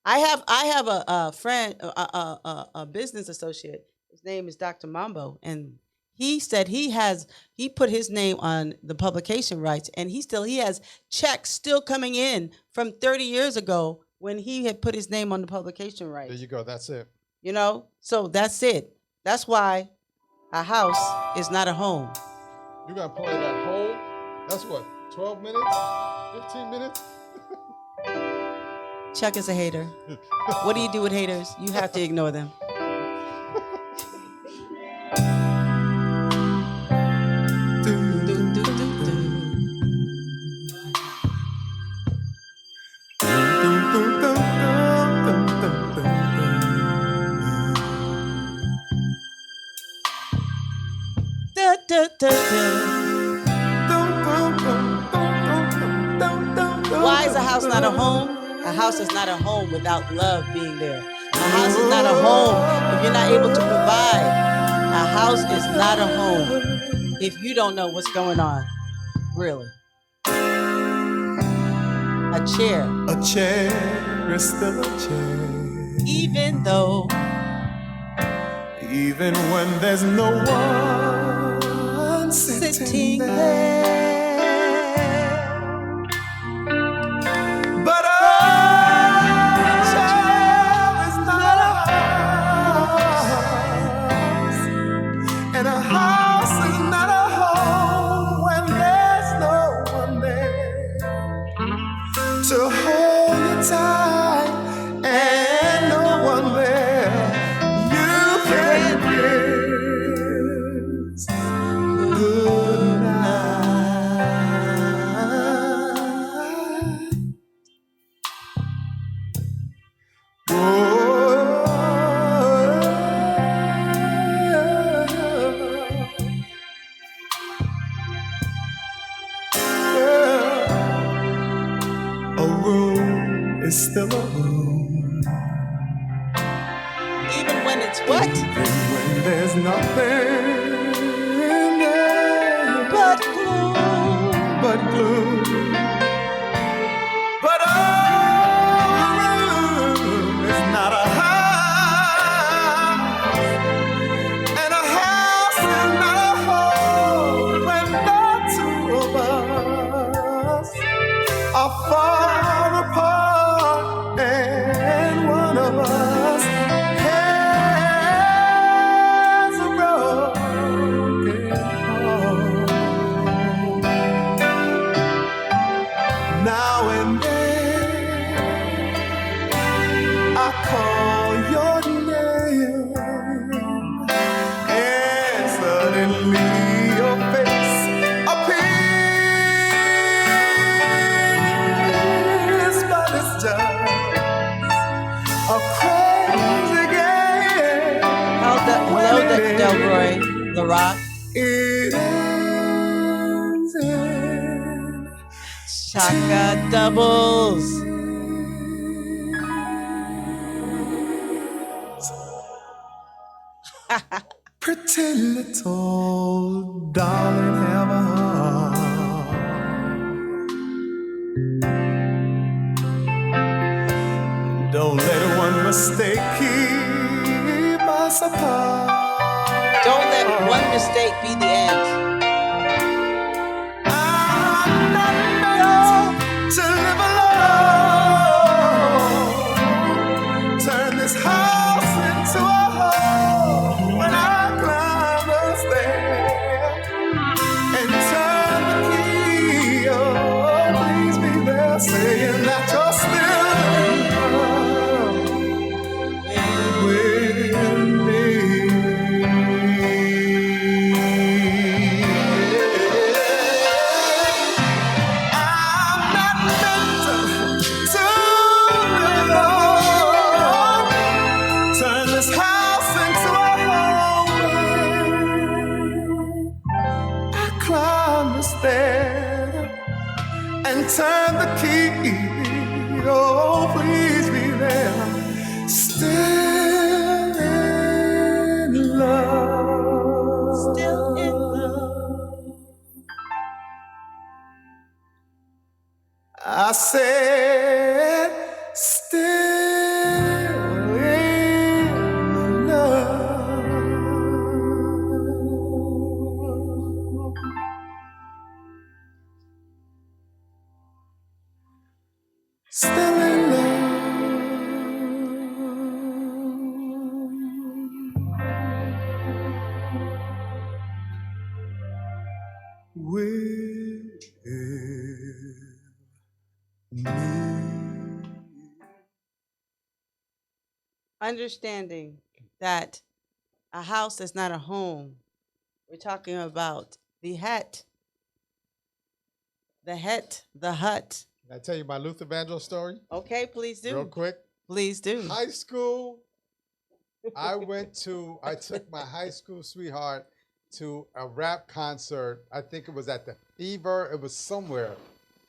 I have a friend, a business associate. His name is Dr. Mambo, and he said he put his name on the publication rights, and he has checks still coming in from 30 years ago when he had put his name on the publication rights. There you go. That's it. So that's it. That's why a house is not a home. You're gonna play that whole. That's what, 12 minutes, 15 minutes. Chuck is a hater. What do you do with haters? You have to ignore them. Why is a house not a home? A house is not a home without love being there. A house is not a home if you're not able to provide. A house is not a home if you don't know what's going on. Really. A chair. A chair is still a chair. Even when there's no one one sitting there. But a child is not a house, and a house is not a home when there's no one there to hold you tight and no one there you can kiss good night. A room is still a room, Even when it's what? even when there's nothing there But gloom. but gloom. But a room is not a house, and a house is not a home when the two of us are far apart, and one of us has a broken heart. Now and then I call your name, and suddenly your face appears, but it's just a crazy game. Hello, Delroy LaRock. It ends in Shaka doubles. pretty little darling have a heart. Don't let one mistake keep us apart. Don't let one mistake be the end. I'm not meant to live alone. Turn this house into a home when I climb the stairs and turn the key. Oh, please be there, saying that you're still in love with me. I'm not meant to live alone. Turn this house into a home. I climb the stairs and turn the key. Oh, please be there. Still in love. Still in love. I said, still in love. Still in love. With me. Understanding that a house is not a home. We're talking about the hut. The hut. Can I tell you my Luther Vandross story Okay, please do. real quick? Please do. High school, I took my high school sweetheart to a rap concert. I think it was at the Fever. It was somewhere.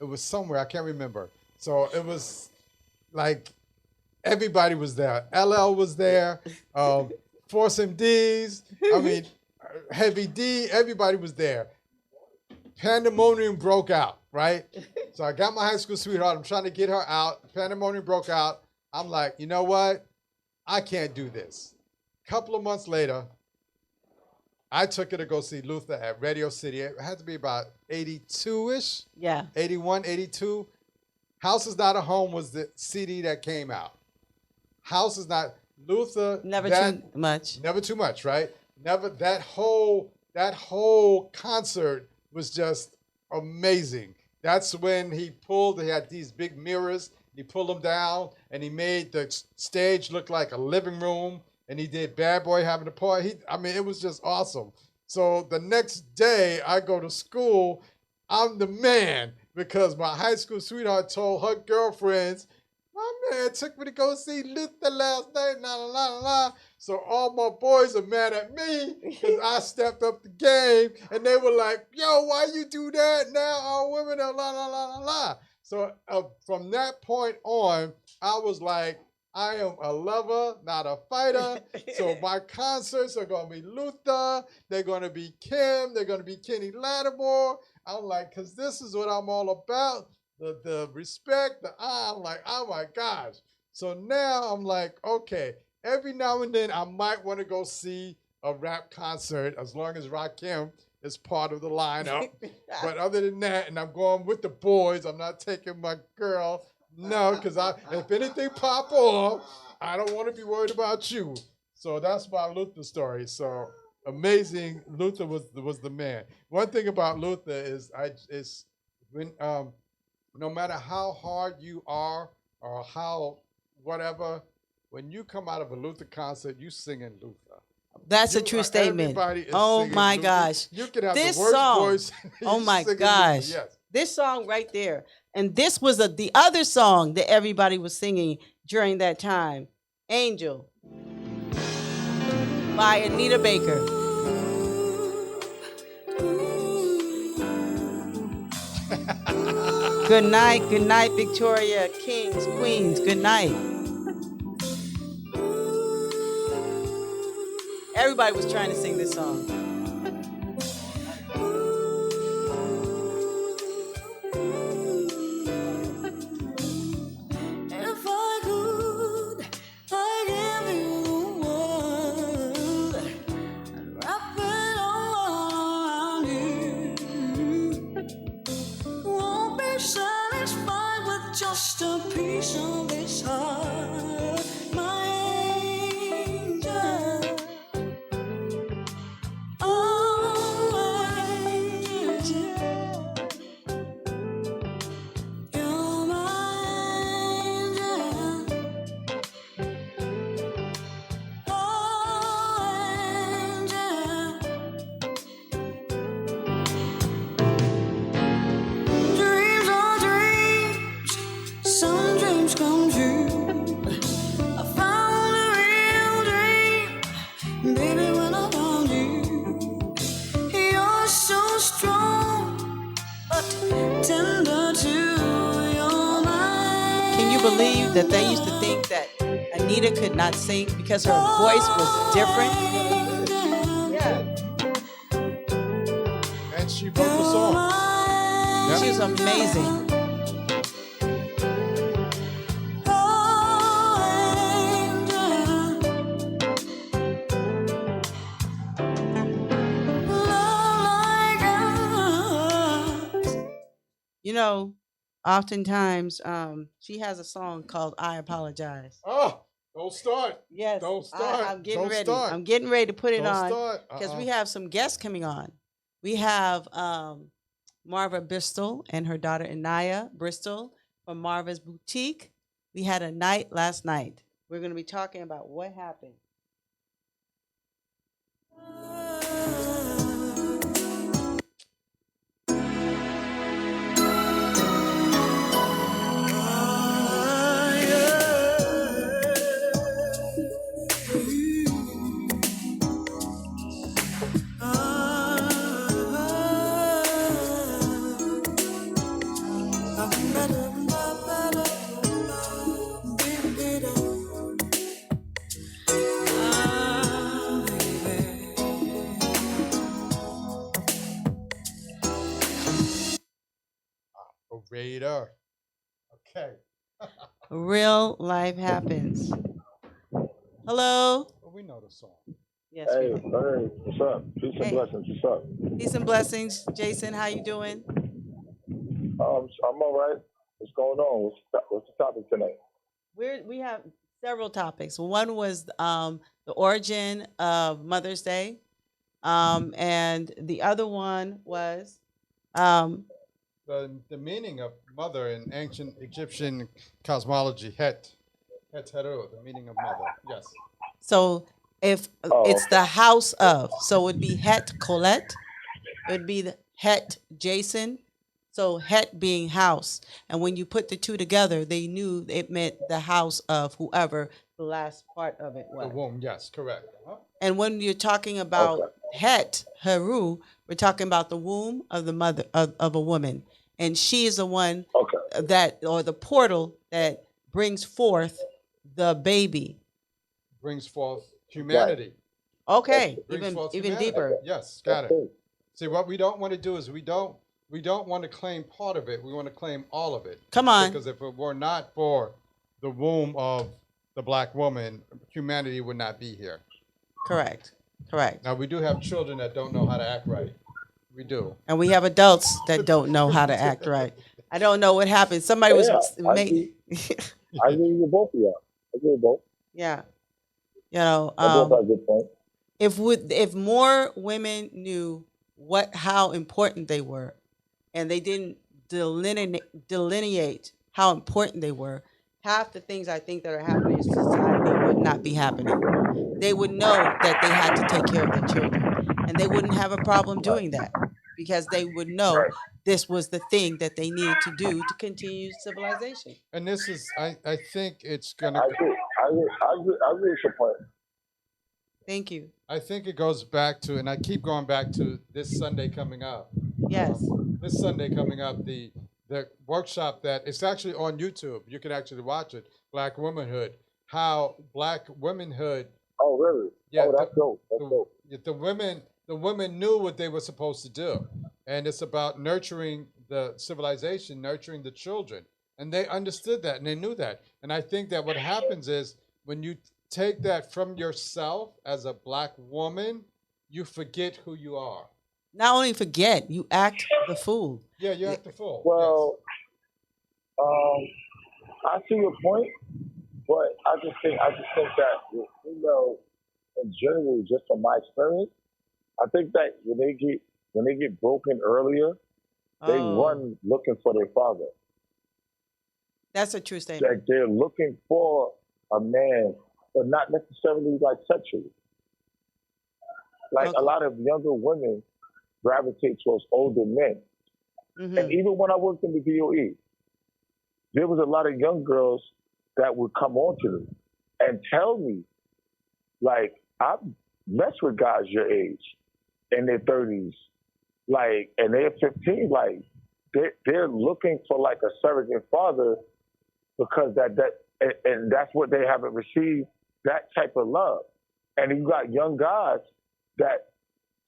I can't remember. So it was like everybody was there. LL was there. Force MDs. I mean, Heavy D. Everybody was there. Pandemonium broke out, right? So I got my high school sweetheart. I'm trying to get her out. Pandemonium broke out. I'm like, you know what? I can't do this. A couple of months later, I took her to go see Luther at Radio City. It had to be about 82-ish, Yeah. 81, 82. House is Not a Home was the CD that came out. House is Not, Luther. Never that, too much. Never too much, right? Never, that whole concert was just amazing. That's when he had these big mirrors, he pulled them down, and he made the stage look like a living room, and he did Bad Boy Having a Party. It was just awesome. So the next day, I go to school, I'm the man, because my high school sweetheart told her girlfriends, my man took me to go see Luther last night, So all my boys are mad at me because I stepped up the game, and they were like, yo, why you do that? Now all women are . So from that point on, I was like, I am a lover, not a fighter. So my concerts are going to be Luther. They're going to be Kim. They're going to be Kenny Lattimore. I'm like, because this is what I'm all about. The respect, I'm like, oh my gosh. So now I'm like, okay, every now and then I might want to go see a rap concert as long as Rakim is part of the lineup. But other than that, and I'm going with the boys, I'm not taking my girl. No, because if anything pop off, I don't want to be worried about you. So that's my Luther story. So amazing. Luther was the man. One thing about Luther is when no matter how hard you are or how whatever, when you come out of a Luther concert, you singing Luther. That's a true statement. Everybody is Oh singing my Luther. gosh. You can have This the worst song, voice. oh you my singing gosh. Luther, yes. This song right there. And this was the other song that everybody was singing during that time. Angel by Anita Baker. Good night, Victoria, kings, queens, good night. Everybody was trying to sing this song. If I could, I'd give you the world and wrap it all around you. Won't be satisfied with just a piece of this heart, my angel. Oh, angel. You're my angel. Oh, angel. Dreams are dreams, some dreams come true. I found a real dream, baby, when I found you. You're so strong, but tender too. You're my Can you believe that they used to think that Anita could not sing because her voice was different? Yeah. And she wrote the song. Yep. She was amazing. You know, oftentimes she has a song called I Apologize. Oh, don't start. Yes. Don't start. I'm getting Don't ready. start. I'm getting ready to put it Don't on start. because we have some guests coming on. We have Marva Bristol and her daughter Anaya Bristol from Marva's Boutique. We had a night last night. We're going to be talking about what happened. Raider. Okay. Real life happens. Hello. Well, we know the song. Yes, Hey, we do. hey, what's up? Peace and Hey. blessings. What's up? Peace and blessings, Jason. How you doing? I'm all right. What's going on? What's the topic tonight? We have several topics. One was the origin of Mother's Day, and the other one was um, The meaning of mother in ancient Egyptian cosmology, het hero, the meaning of mother. Yes. so if Oh, it's the house of, so it would be Het Colette, it would be the Het Jason. So Het being house, and when you put the two together, they knew it meant the house of whoever the last part of it The was. womb, yes, correct. And when you're talking about okay. Het, Heru, we're talking about the womb of the mother of a woman. And she is the one Okay. that, or the portal that brings forth the baby. Brings forth humanity. Okay, Brings forth even humanity. deeper. Yes, got That's it. cool. See, what we don't want to do is we don't want to claim part of it. We want to claim all of it. Come on. Because if it were not for the womb of the black woman, humanity would not be here. Correct. Correct. Now, we do have children that don't know how to act right. We do. And we have adults that don't know how to act right. I don't know what happened. Somebody was Yeah, I agree with both of y'all. I agree with both. yeah. You know, They both have good points. if more women knew how important they were, and they didn't delineate how important they were, half the things I think that are happening in society would not be happening. They would know that they had to take care of their children, and they wouldn't have a problem doing that because they would know this was the thing that they needed to do to continue civilization. And this is, I think it's gonna. I agree. I agree with your point. Thank you. I think it goes back to, and I keep going back to this Sunday coming up. Yes. This Sunday coming up, the workshop that it's actually on YouTube. You can actually watch it. Black Womanhood. How Black Womanhood. Oh, really? Yeah, Oh, that's dope. That's dope. The women knew what they were supposed to do, and it's about nurturing the civilization, nurturing the children, and they understood that and they knew that. And I think that what happens is when you take that from yourself as a black woman, you forget who you are. Not only forget, you act the fool. Yeah, you act the fool. Well, I see your point, but I just think that in general, just from my experience, I think that when they get broken earlier, they Oh, run looking for their father. that's a true statement. That they're looking for a man, but not necessarily like sexually. Like Okay. a lot of younger women gravitate towards older men. Hmm. And even when I worked in the DOE, there was a lot of young girls that would come on to me and tell me, like, I've messed with guys your age in their 30s, like, and they're 15, like, they're looking for like a surrogate father because and that's what they haven't received, that type of love. And you got young guys that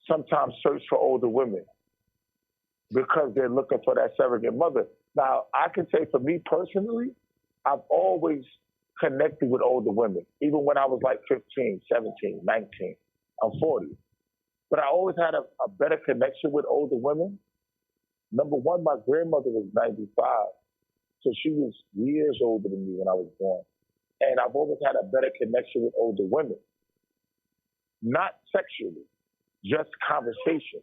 sometimes search for older women because they're looking for that surrogate mother. Now, I can say for me personally, I've always connected with older women, even when I was like 15, 17, 19. I'm 40. But I always had a better connection with older women. Number one, my grandmother was 95. So she was years older than me when I was born. And I've always had a better connection with older women. Not sexually, just conversation.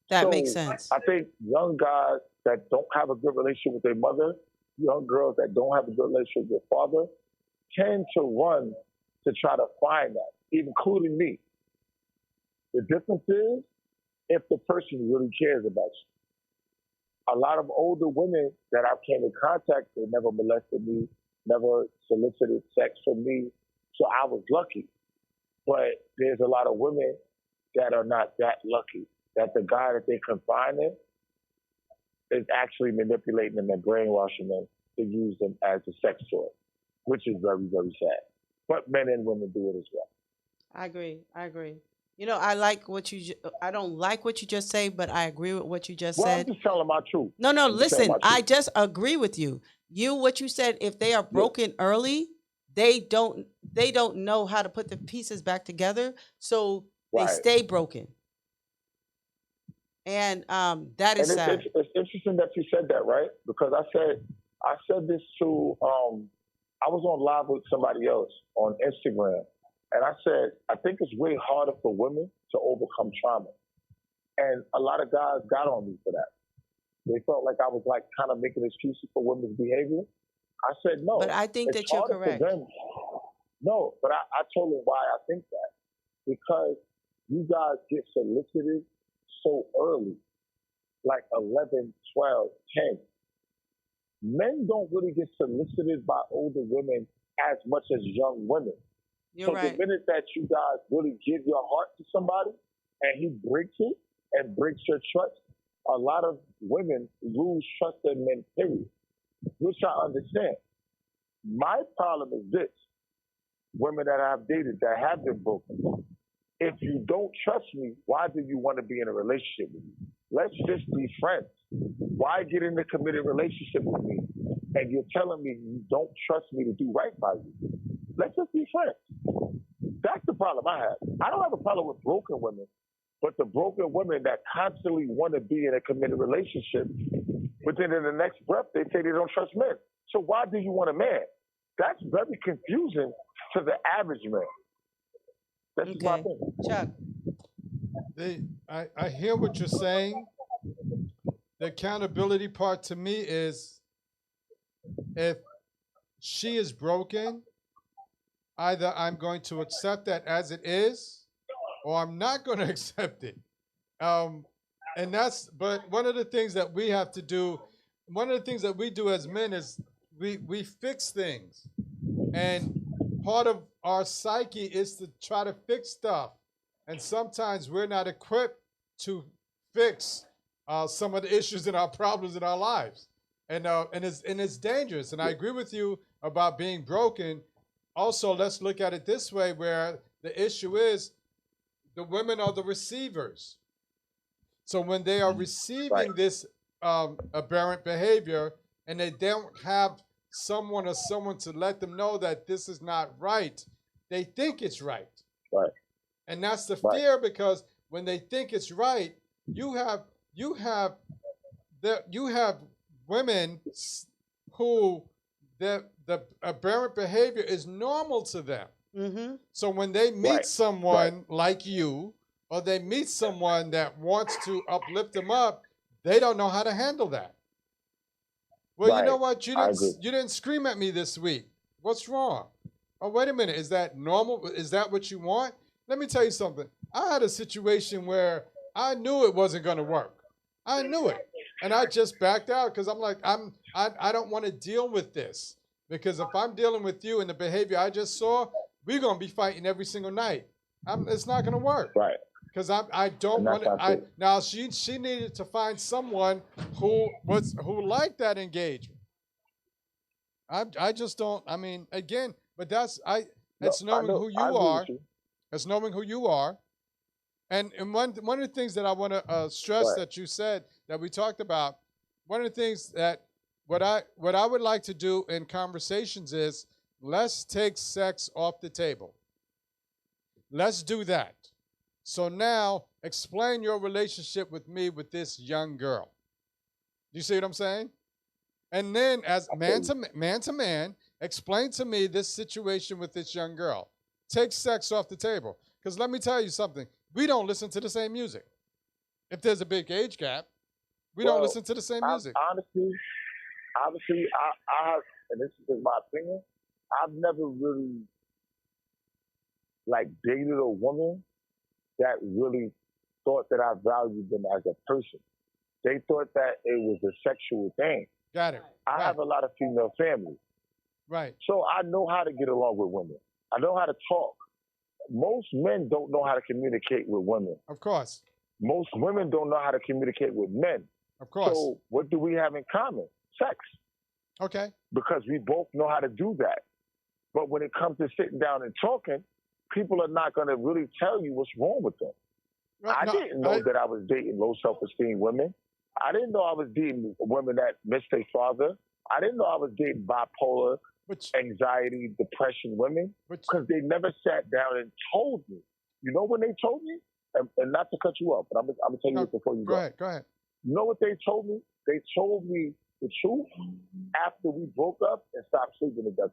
That So, makes sense. I think young guys that don't have a good relationship with their mother, young girls that don't have a good relationship with their father, tend to run to try to find that, including me. The difference is if the person really cares about you. A lot of older women that I came in contact with never molested me, never solicited sex from me, so I was lucky. But there's a lot of women that are not that lucky, that the guy that they confine in is actually manipulating them and brainwashing them to use them as a sex toy, which is very, very sad. But men and women do it as well. I agree. I agree. You know, I like what I don't like what you just say, but I agree with what you just Well, I'm said. just telling my truth. No, no, I'm just saying listen, my I truth. just agree with you. What you said, if they are broken early, they don't they don't know how to put the pieces back together, so they Right. stay broken. And that is And sad. it's interesting that you said that, right? Because I said this to I was on live with somebody else on Instagram, and I said I think it's way harder for women to overcome trauma, and a lot of guys got on me for that. They felt like I was like kind of making excuses for women's behavior. I said no. But I think it's that you're harder correct. For them. No, but I told them why I think that. Because you guys get solicited so early, like 11, 12, 10. Men don't really get solicited by older women as much as young women. You're so right. the minute that you guys really give your heart to somebody and he breaks it and breaks your trust, a lot of women lose trust in men, period. Which I understand. My problem is this. Women that I've dated that have been broken. If you don't trust me, why do you want to be in a relationship with me? Let's just be friends. Why get in a committed relationship with me and you're telling me you don't trust me to do right by you? Let's just be friends. That's the problem I have. I don't have a problem with broken women, but the broken women that constantly want to be in a committed relationship, but then in the next breath they say they don't trust men. So why do you want a man? That's very confusing to the average man. That's Okay. my thing. Chuck. I hear what you're saying. The accountability part to me is if she is broken, either I'm going to accept that as it is, or I'm not going to accept it. But one of the things that we have to do, one of the things that we do as men is we fix things. And part of our psyche is to try to fix stuff. And sometimes we're not equipped to fix some of the issues and our problems in our lives. And it's dangerous. And I agree with you about being broken. Also, let's look at it this way, where the issue is the women are the receivers. So when they are receiving this aberrant behavior and they don't have someone to let them know that this is not right, they think it's right. Right. And that's the fear, because when they think it's right, you have women who the aberrant behavior is normal to them. Mm-hmm. So when they meet someone like you, or they meet someone that wants to uplift them up, they don't know how to handle that. Well, you know what? You didn't scream at me this week. What's wrong? Oh, wait a minute. Is that normal? Is that what you want? Let me tell you something. I had a situation where I knew it wasn't going to work. I knew it. And I just backed out because I'm like, I don't want to deal with this. Because if I'm dealing with you and the behavior I just saw, we're going to be fighting every single night. It's not going to work. Right. Because I don't want to. Now she needed to find someone who liked that engagement. I just don't. I mean, again, but it's knowing who you are. It's knowing who you are. And one of the things that I want to stress that you said that we talked about. One of the things that what I would like to do in conversations is let's take sex off the table. Let's do that. So now explain your relationship with me with this young girl. Do you see what I'm saying? And then as man to man, explain to me this situation with this young girl. Take sex off the table. Because let me tell you something. We don't listen to the same music. If there's a big age gap, we don't listen to the same music. Honestly, I have, and this is my opinion, I've never really dated a woman that really thought that I valued them as a person. They thought that it was a sexual thing. Got it. I have a lot of female family. Right. So I know how to get along with women. I know how to talk. Most men don't know how to communicate with women. Of course. Most women don't know how to communicate with men. Of course. So what do we have in common? Sex. Okay. Because we both know how to do that. But when it comes to sitting down and talking, people are not going to really tell you what's wrong with them. I didn't know that I was dating low self-esteem women. I didn't know I was dating women that missed their father. I didn't know I was dating bipolar, But anxiety, depression women but because they never sat down and told me. You know when they told me? And not to cut you off, but I'm gonna tell you no, this before you go go. ahead. Go ahead. You know what they told me? They told me the truth after we broke up and stopped sleeping together.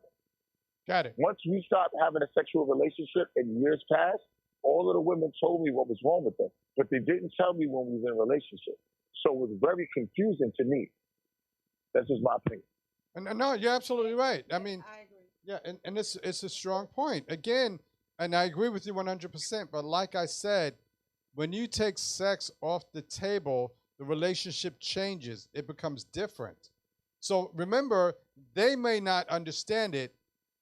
Got it. Once we stopped having a sexual relationship and years passed, all of the women told me what was wrong with them, but they didn't tell me when we was in a relationship. So it was very confusing to me. That's just my opinion. And no, you're absolutely right. I mean, I agree. yeah, and it's a strong point. Again, and I agree with you 100%. But like I said, when you take sex off the table, the relationship changes. It becomes different. So remember, they may not understand it,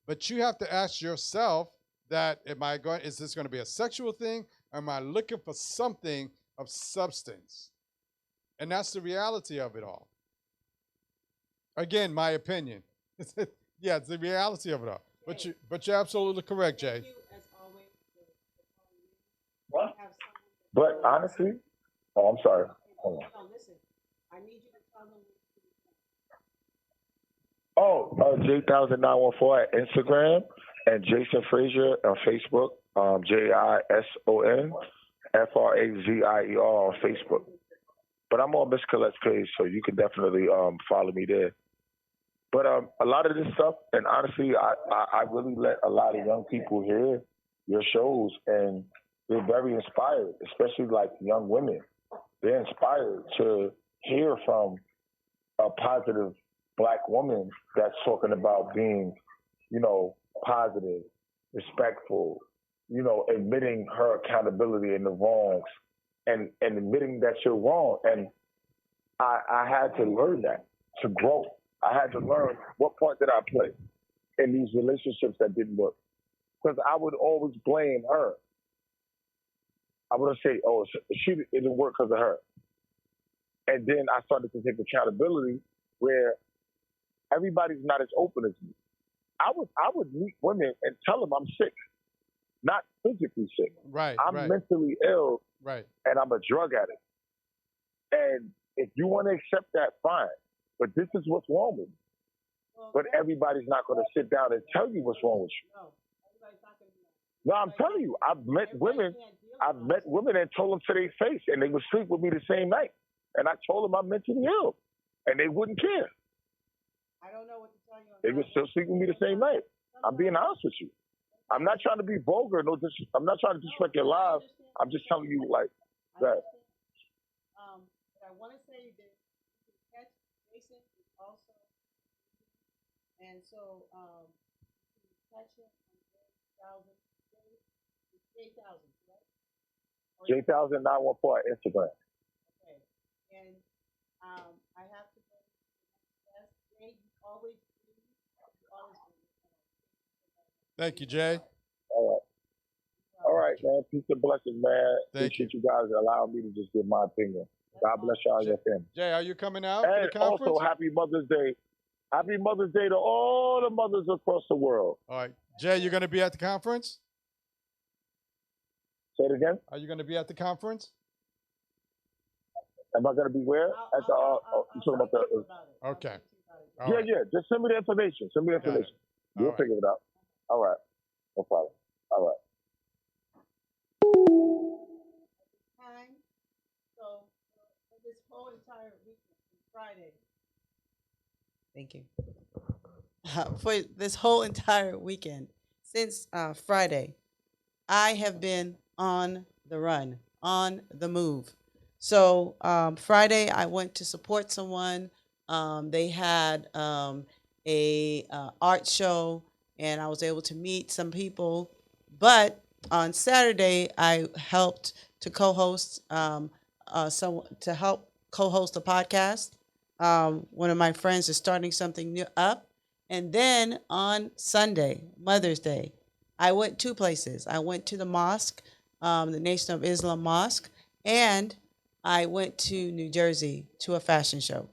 but you have to ask yourself that is this going to be a sexual thing? Or am I looking for something of substance? And that's the reality of it all. Again, my opinion. Yeah, it's the reality of it all. But you're absolutely correct, Jay. Thank you, as always, for calling in. What? We have someone that- But honestly, oh, I'm sorry. Hold on. No, listen. I need you to tell them. Oh, J1000-914 at Instagram and Jason Frazier on Facebook. JISON FRAZIER on Facebook. But I'm on Miss Colette's page, so you can definitely follow me there. But a lot of this stuff, and honestly, I really let a lot of young people hear your shows, and they're very inspired, especially like young women. They're inspired to hear from a positive Black woman that's talking about being, positive, respectful, admitting her accountability in the wrongs and admitting that you're wrong. And I had to learn that to grow. I had to learn what part did I play in these relationships that didn't work. Because I would always blame her. I would say, oh, it didn't work because of her. And then I started to take accountability where everybody's not as open as me. I would meet women and tell them I'm sick, not physically sick. Right. I'm mentally ill, right. And I'm a drug addict. And if you want to accept that, fine. But this is what's wrong with me. But everybody's not going to sit down and tell you what's wrong with you. No, I'm telling you, I've met women and told them to their face, and they would sleep with me the same night. And I told them I'm mentally ill, and they wouldn't care. I don't know what to tell you. They would still sleep with me the same night. I'm being honest with you. I'm not trying to be vulgar. I'm not trying to disrespect your lives. I'm just telling you like that. But I want to say that you can catch Jason is also, and so you can catch him on J1000, right? J1000-914 Instagram. Okay, and I have to go to the next guest. Jay, you always do. You always do. Thank you, Jay. All right, man. Peace and blessings, man. Thank Appreciate you guys allowing me to just give my opinion. God bless y'all and your family. Jay, are you coming out to And the conference? also, happy Mother's Day. Happy Mother's Day to all the mothers across the world. All right. Jay, you're going to be at the conference? Say it again. Are you going to be at the conference? Am I going to be where? At the, you talking about the... Okay. Yeah. Just send me the information. We'll figure it out. All right. No problem. All right. Time. So for this whole entire weekend, Friday. Thank you. For this whole entire weekend, since Friday, I have been on the run, on the move. So Friday, I went to support someone. They had a art show, and I was able to meet some people. But on Saturday, I helped to co-host a podcast. One of my friends is starting something new up. And then on Sunday, Mother's Day, I went two places. I went to the mosque, the Nation of Islam Mosque, and I went to New Jersey to a fashion show.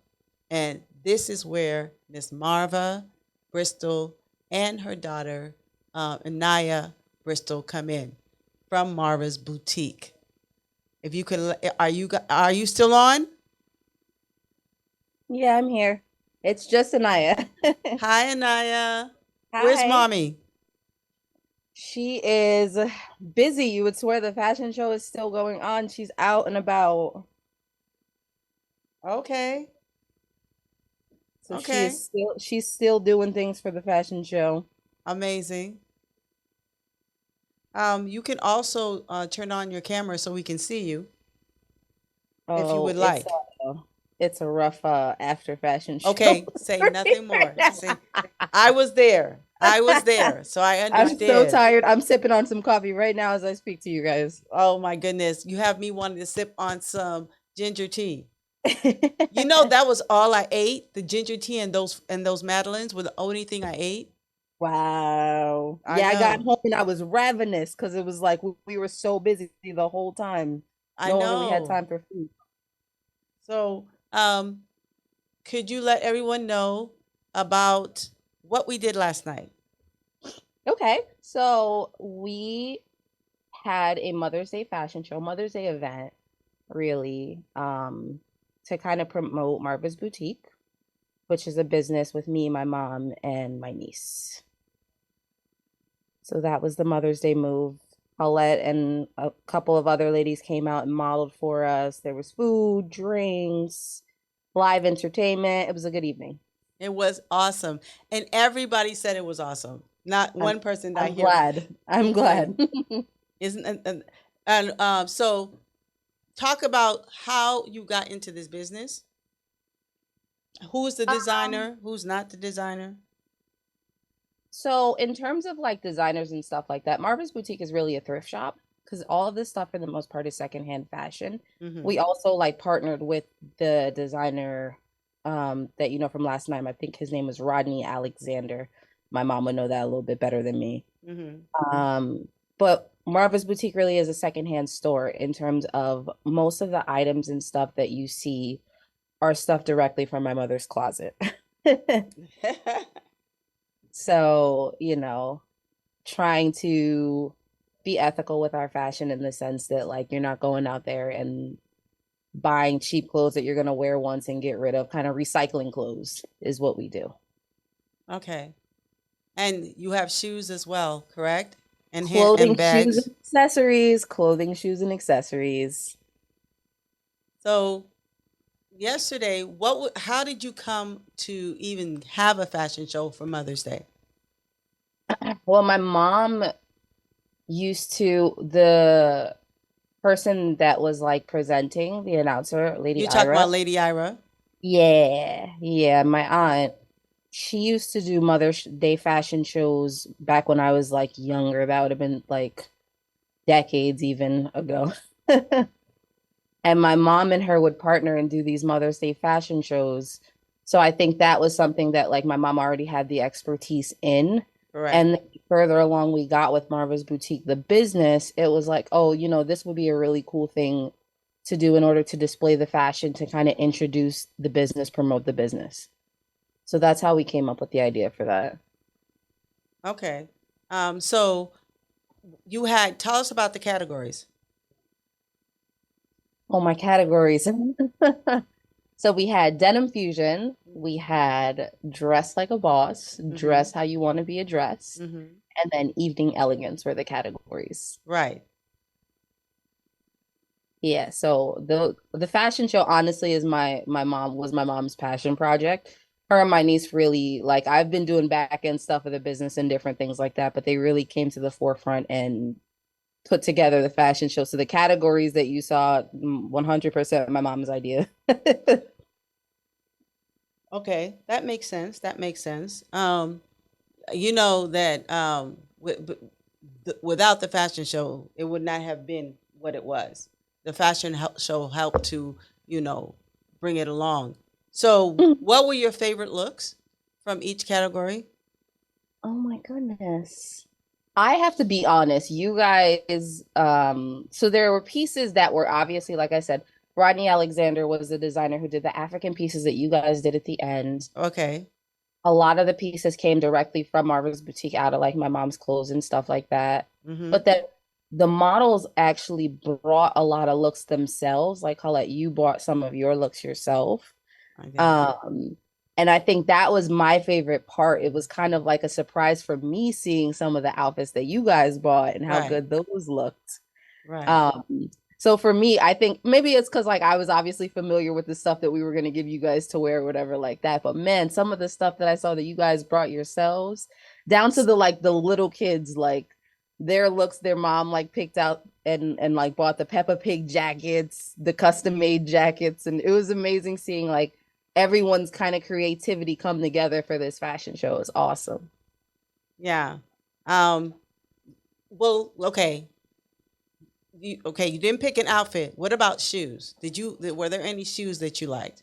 And this is where Miss Marva Bristol and her daughter, Anaya Bristol, come in from Marva's Boutique. If you could, are you still on? Yeah, I'm here. It's just Anaya. Hi, Anaya. Where's Hi. mommy? She is busy. You would swear the fashion show is still going on. She's out and about. Okay. So Okay. she's still doing things for the fashion show. Amazing. You can also turn on your camera so we can see you if you Oh, would like. it's a rough after fashion show. Okay, say nothing more. See, I was there. I was there, so I I'm understand. so tired. I'm sipping on some coffee right now as I speak to you guys. Oh my goodness, you have me wanting to sip on some ginger tea. You know that was all I ate. The ginger tea and those madeleines were the only thing I ate. Wow. I Yeah, I got know. home and I was ravenous because it was like we were so busy the whole time. I No one really had know. time for food. So, could you let everyone know about what we did last night? Okay, so we had a Mother's Day fashion show, Mother's Day event, really, to kind of promote Marva's Boutique, which is a business with me, my mom, and my niece. So that was the Mother's Day move. Paulette and a couple of other ladies came out and modeled for us. There was food, drinks, live entertainment. It was a good evening. It was awesome, and everybody said it was awesome. Not one person that I I'm hear glad. I'm glad. isn't so talk about how you got into this business. Who's the designer? Who's not the designer? So in terms of like designers and stuff like that, Marva's Boutique is really a thrift shop because all of this stuff for the most part is secondhand fashion. Mhm. We also like partnered with the designer that you know from last night. I think his name was Rodney Alexander. My mom would know that a little bit better than me. Mhm. But Marva's Boutique really is a secondhand store in terms of most of the items and stuff that you see are stuff directly from my mother's closet. So, you know, trying to be ethical with our fashion in the sense that like you're not going out there and buying cheap clothes that you're going to wear once and get rid of. Kind of recycling clothes is what we do. Okay. And you have shoes as well, correct? And Clothing, shoes, bags. and accessories, clothing, shoes, and accessories. So yesterday, how did you come to even have a fashion show for Mother's Day? Well, my mom used to, the person that was like presenting, the announcer, Lady You talking Ira. about Lady Ira? Yeah, my aunt. She used to do Mother's Day fashion shows back when I was like younger. That would have been like decades even ago. And my mom and her would partner and do these Mother's Day fashion shows. So I think that was something that like my mom already had the expertise in. Correct. And the further along we got with Marva's Boutique, the business, it was like, oh, you know, this would be a really cool thing to do in order to display the fashion, to kind of introduce the business, promote the business. So that's how we came up with the idea for that. Okay. So tell us about the categories. Oh, my categories. So we had denim fusion, we had dress like a boss, dress how you want to be addressed, Mm-hmm. and then evening elegance were the categories. Right. Yeah, so the fashion show honestly is my mom's passion project. Her and my niece really like I've been doing back end stuff for the business and different things like that, but they really came to the forefront and put together the fashion show. So the categories that you saw, 100% my mom's idea. Okay, that makes sense. That makes sense. You know that without the fashion show, it would not have been what it was. The show helped to, bring it along. So, what were your favorite looks from each category? Oh my goodness. I have to be honest, you guys, so there were pieces that were obviously, like I said, Rodney Alexander was the designer who did the African pieces that you guys did at the end. Okay. A lot of the pieces came directly from Marva's Boutique out of like my mom's clothes and stuff like that. Mm-hmm. But then the models actually brought a lot of looks themselves. Like Colette, you brought some of your looks yourself. Okay. And I think that was my favorite part. It was kind of like a surprise for me seeing some of the outfits that you guys bought and how Right. good those looked. Right. So for me, I think maybe it's because like I was obviously familiar with the stuff that we were going to give you guys to wear or whatever like that. But man, some of the stuff that I saw that you guys brought yourselves, down to the like the little kids, like their looks, their mom like picked out and like bought the Peppa Pig jackets, the custom made jackets, and it was amazing seeing like everyone's kind of creativity come together for this fashion show. It's awesome. Yeah. Well, okay. You didn't pick an outfit. What about shoes? Were there any shoes that you liked?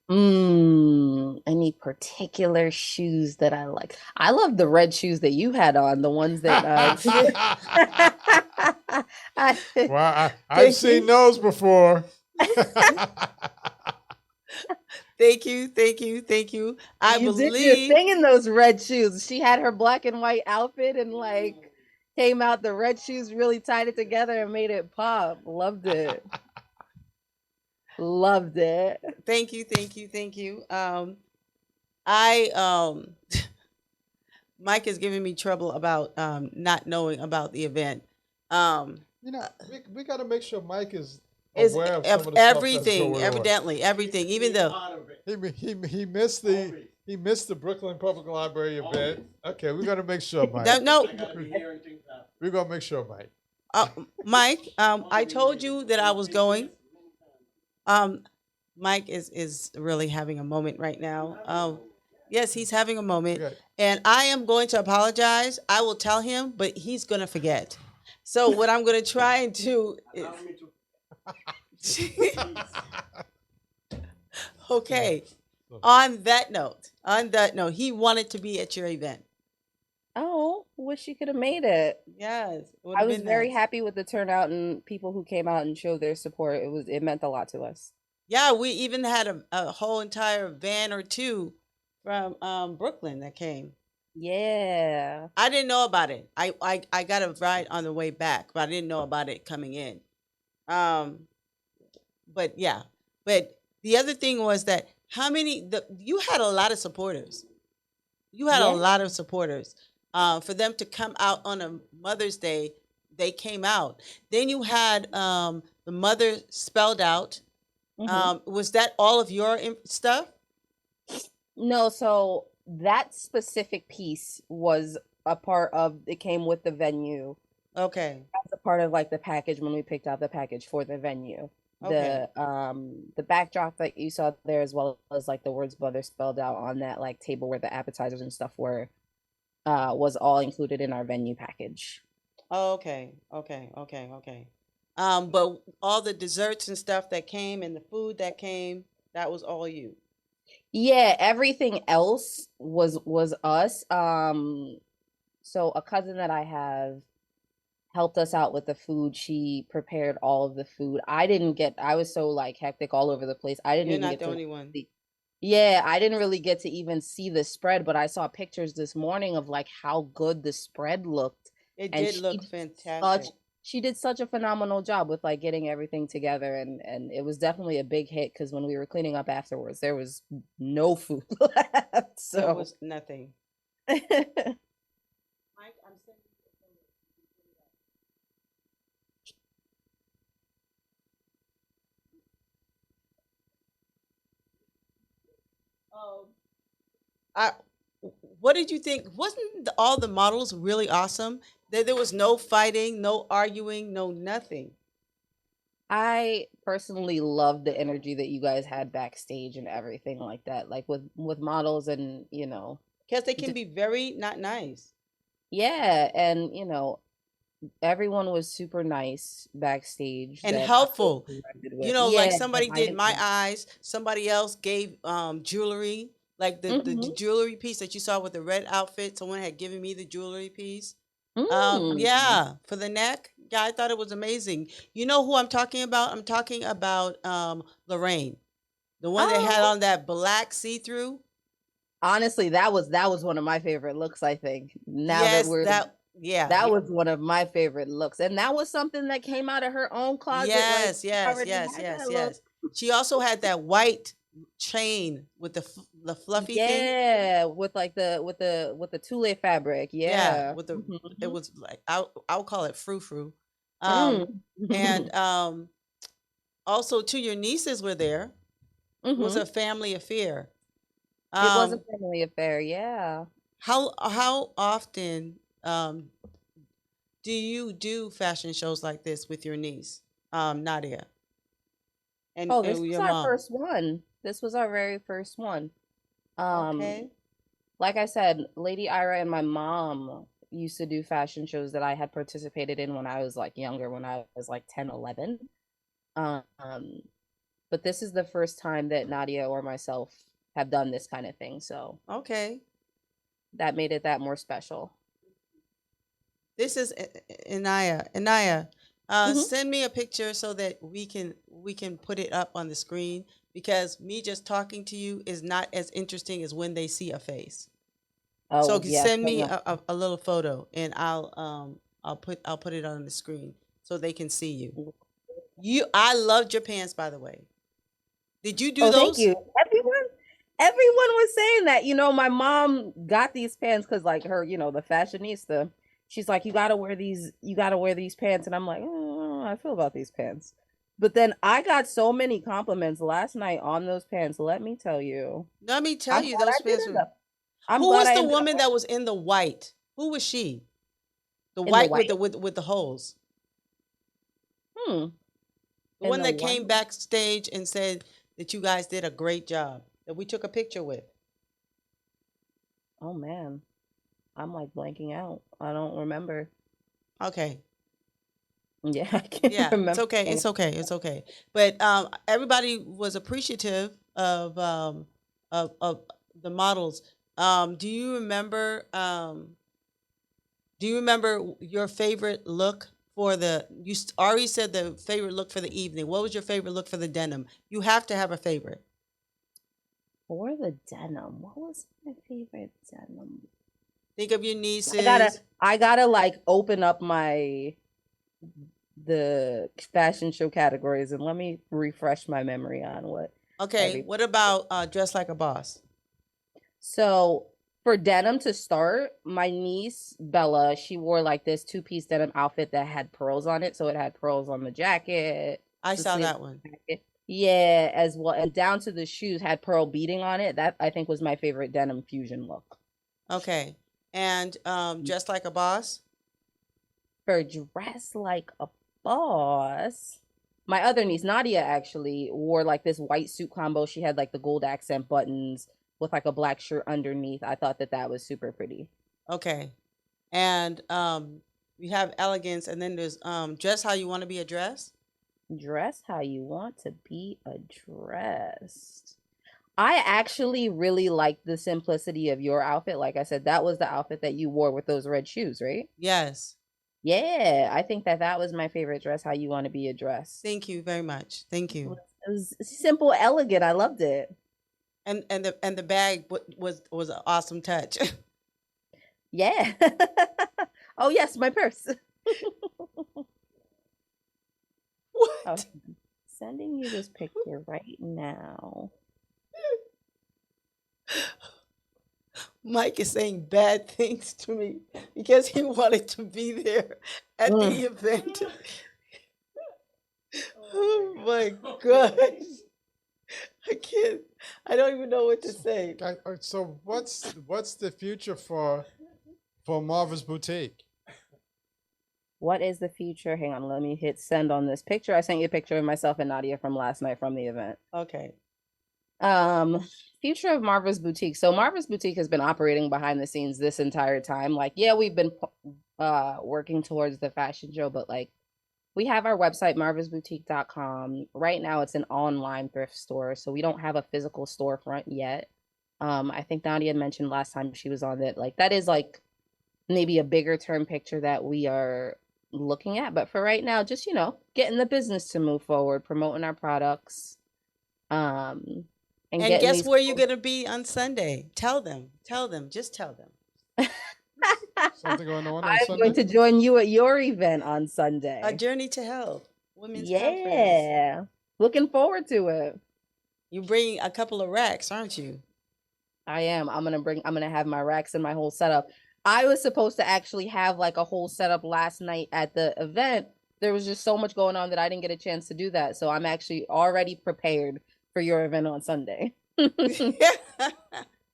Any particular shoes that I like? I love the red shoes that you had on, the ones that Well, I've seen those before. Thank you. I you did your believe thing in those red shoes. She had her black and white outfit and like came out the red shoes, really tied it together and made it pop. Loved it. Loved it. Thank you. I Mike is giving me trouble about not knowing about the event. You know, we got to make sure Mike is Is aware of some of the everything, stuff that's going on. everything. Even though He missed the Brooklyn Public Library event. Okay, we got to make sure, Mike. no, We're gonna make sure, Mike. Mike, I told you that I was going. Mike is really having a moment right now. Yes, he's having a moment, Okay. and I am going to apologize. I will tell him, but he's gonna forget. So what I'm gonna try and do is. Okay. On that note, he wanted to be at your event. Oh, wish she could have made it. Yes, I was very happy with the turnout and people who came out and showed their support. It meant a lot to us. Yeah, we even had a whole entire van or two from Brooklyn that came. Yeah. I didn't know about it. I got a ride on the way back, but I didn't know about it coming in. But yeah. But the other thing was that you had a lot of supporters. You had a Yeah. lot of supporters. For them to come out on a Mother's Day, they came out. Then you had the mother spelled out. Was that all of your stuff? No, so that specific piece was a part of it came with the venue. Okay. That's a part of like the package when we picked out the package for the venue. Okay. The backdrop that you saw there, as well as like the words mother spelled out on that like table where the appetizers and stuff were, was all included in our venue package. Oh, okay. But all the desserts and stuff that came and the food that came, that was all you. Yeah, everything else was us. So a cousin that I have helped us out with the food. She prepared all of the food. I was so like hectic all over the place. I didn't You're even not get the to only one. see. Yeah, I didn't really get to even see the spread, but I saw pictures this morning of like how good the spread looked. It And did look such fantastic. she did such a phenomenal job with like getting everything together, and it was definitely a big hit because when we were cleaning up afterwards, there was no food left. There So was nothing. Mike, I'm sending you a photo. I, what did you think? Wasn't all the models really awesome? There was no fighting, no arguing, no nothing. I personally love the energy that you guys had backstage and everything like that, like with models and Because they can be very not nice. yeah, and everyone was super nice backstage And that I helpful. interacted with. Like Yeah, somebody I did my agree. eyes, somebody else gave jewelry, like the Mhm. jewelry piece that you saw with the red outfit. Someone had given me the jewelry piece. Mm. Yeah, for the neck. Yeah, I thought it was amazing. You know who I'm talking about? I'm talking about Lorraine, the one that had Oh, on that black see-through. honestly, that was one of my favorite looks, I think. Now that Yes, we're yeah, that was one of my favorite looks. And that was something that came out of her own closet. Like yes, she yes, already yes, had yes, that look. yes. She also had that white chain with the fluffy thing. Yeah, with like the tulle fabric. Yeah, Yeah. with the it Mhm. was like I'll call it frou frou. Mm. And also too, your nieces were there. It was a Mhm. family affair. It was a Um, family affair. Yeah. how often do you do fashion shows like this with your niece, Nadia, Oh, this and was your our mom? first one. This was our very first one. Um, Okay. like I said, Lady Ira and my mom used to do fashion shows that I had participated in when I was like younger, when I was like 10, 11. Um, but this is the first time that Nadia or myself have done this kind of thing, so Okay. that made it that more special. This is Inaya. Inaya, Hmm. send me a picture so that we can put it up on the screen because me just talking to you is not as interesting as when they see a face. So Oh, you yes, send I me know. a little photo and I'll put it on the screen so they can see you. I loved your pants, by the way. Did you do Oh, thank those? you. Everyone was saying that. My mom got these pants because like her, the fashionista. She's like, you gotta wear these pants. And I'm like, I feel about these pants. But then I got so many compliments last night on those pants. Let me tell you. Let me tell I'm you, glad those I did pants end were. up. I'm Who glad was I the ended up woman that was in the white? Who was she? The in the white with white. the holes. Hmm. The In one the that white. came backstage and said that you guys did a great job. That we took a picture with. Oh man. I'm like blanking out. I don't remember. Okay. Yeah, I can't Yeah, it's remember. okay. It's okay. It's okay. But everybody was appreciative of the models. Do you remember? Do you remember your favorite look for the? Ari said the favorite look for the evening. What was your favorite look for the denim? You have to have a favorite. For the denim, what was my favorite denim? Think of your I gotta nieces. I gotta like open up the fashion show categories and let me refresh my memory on what Okay. every What about dress like a boss? so for denim to start, my niece Bella, she wore like this two-piece denim outfit that had pearls on it. So it had pearls on the jacket, I the saw sleeve that one. jacket. Yeah, as well. And down to the shoes had pearl beading on it. That I think was my favorite denim fusion look. Okay. And dress like a boss. For dress like a boss. My other niece, Nadia, actually wore like this white suit combo. She had like the gold accent buttons with like a black shirt underneath. I thought that that was super pretty. Okay. And we have elegance, and then there's dress how you want to be addressed. Dress how you want to be addressed. I actually really liked the simplicity of your outfit. Like I said, that was the outfit that you wore with those red shoes, right? Yes. Yeah, I think that that was my favorite dress. How you want to be addressed. Thank you very much. Thank you. It was simple, elegant. I loved it. And the bag was an awesome touch. Yeah. Oh yes, my purse. Oh, What? sending you this picture right now. Mike is saying bad things to me because he wanted to be there at the Mm. event. Oh my gosh. I can't. I don't even know what to say. So what's the future for Marva's Boutique? What is the future? Hang on, let me hit send on this picture. I sent you a picture of myself and Nadia from last night from the event. Okay. Future of Marva's Boutique. So Marva's Boutique has been operating behind the scenes this entire time. Like, yeah, we've been working towards the fashion show, but like we have our website, marvasboutique.com. Right now it's an online thrift store, so we don't have a physical storefront yet. I think Nadia mentioned last time she was on that, like that is like maybe a bigger term picture that we are looking at. But for right now, just getting the business to move forward, promoting our products, and And getting guess these where you're gonna be on Sunday? Tell them. Tell them. Just tell them. Something going on I'm Sunday? going to join you at your event on A Sunday. Journey to Health Women's Conference. Yeah. Looking forward to it. You bring a couple of racks, aren't you? I am. I'm gonna have my racks and my whole setup. I was supposed to actually have like a whole setup last night at the event. There was just so much going on that I didn't get a chance to do that. So I'm actually already prepared for your event on Sunday.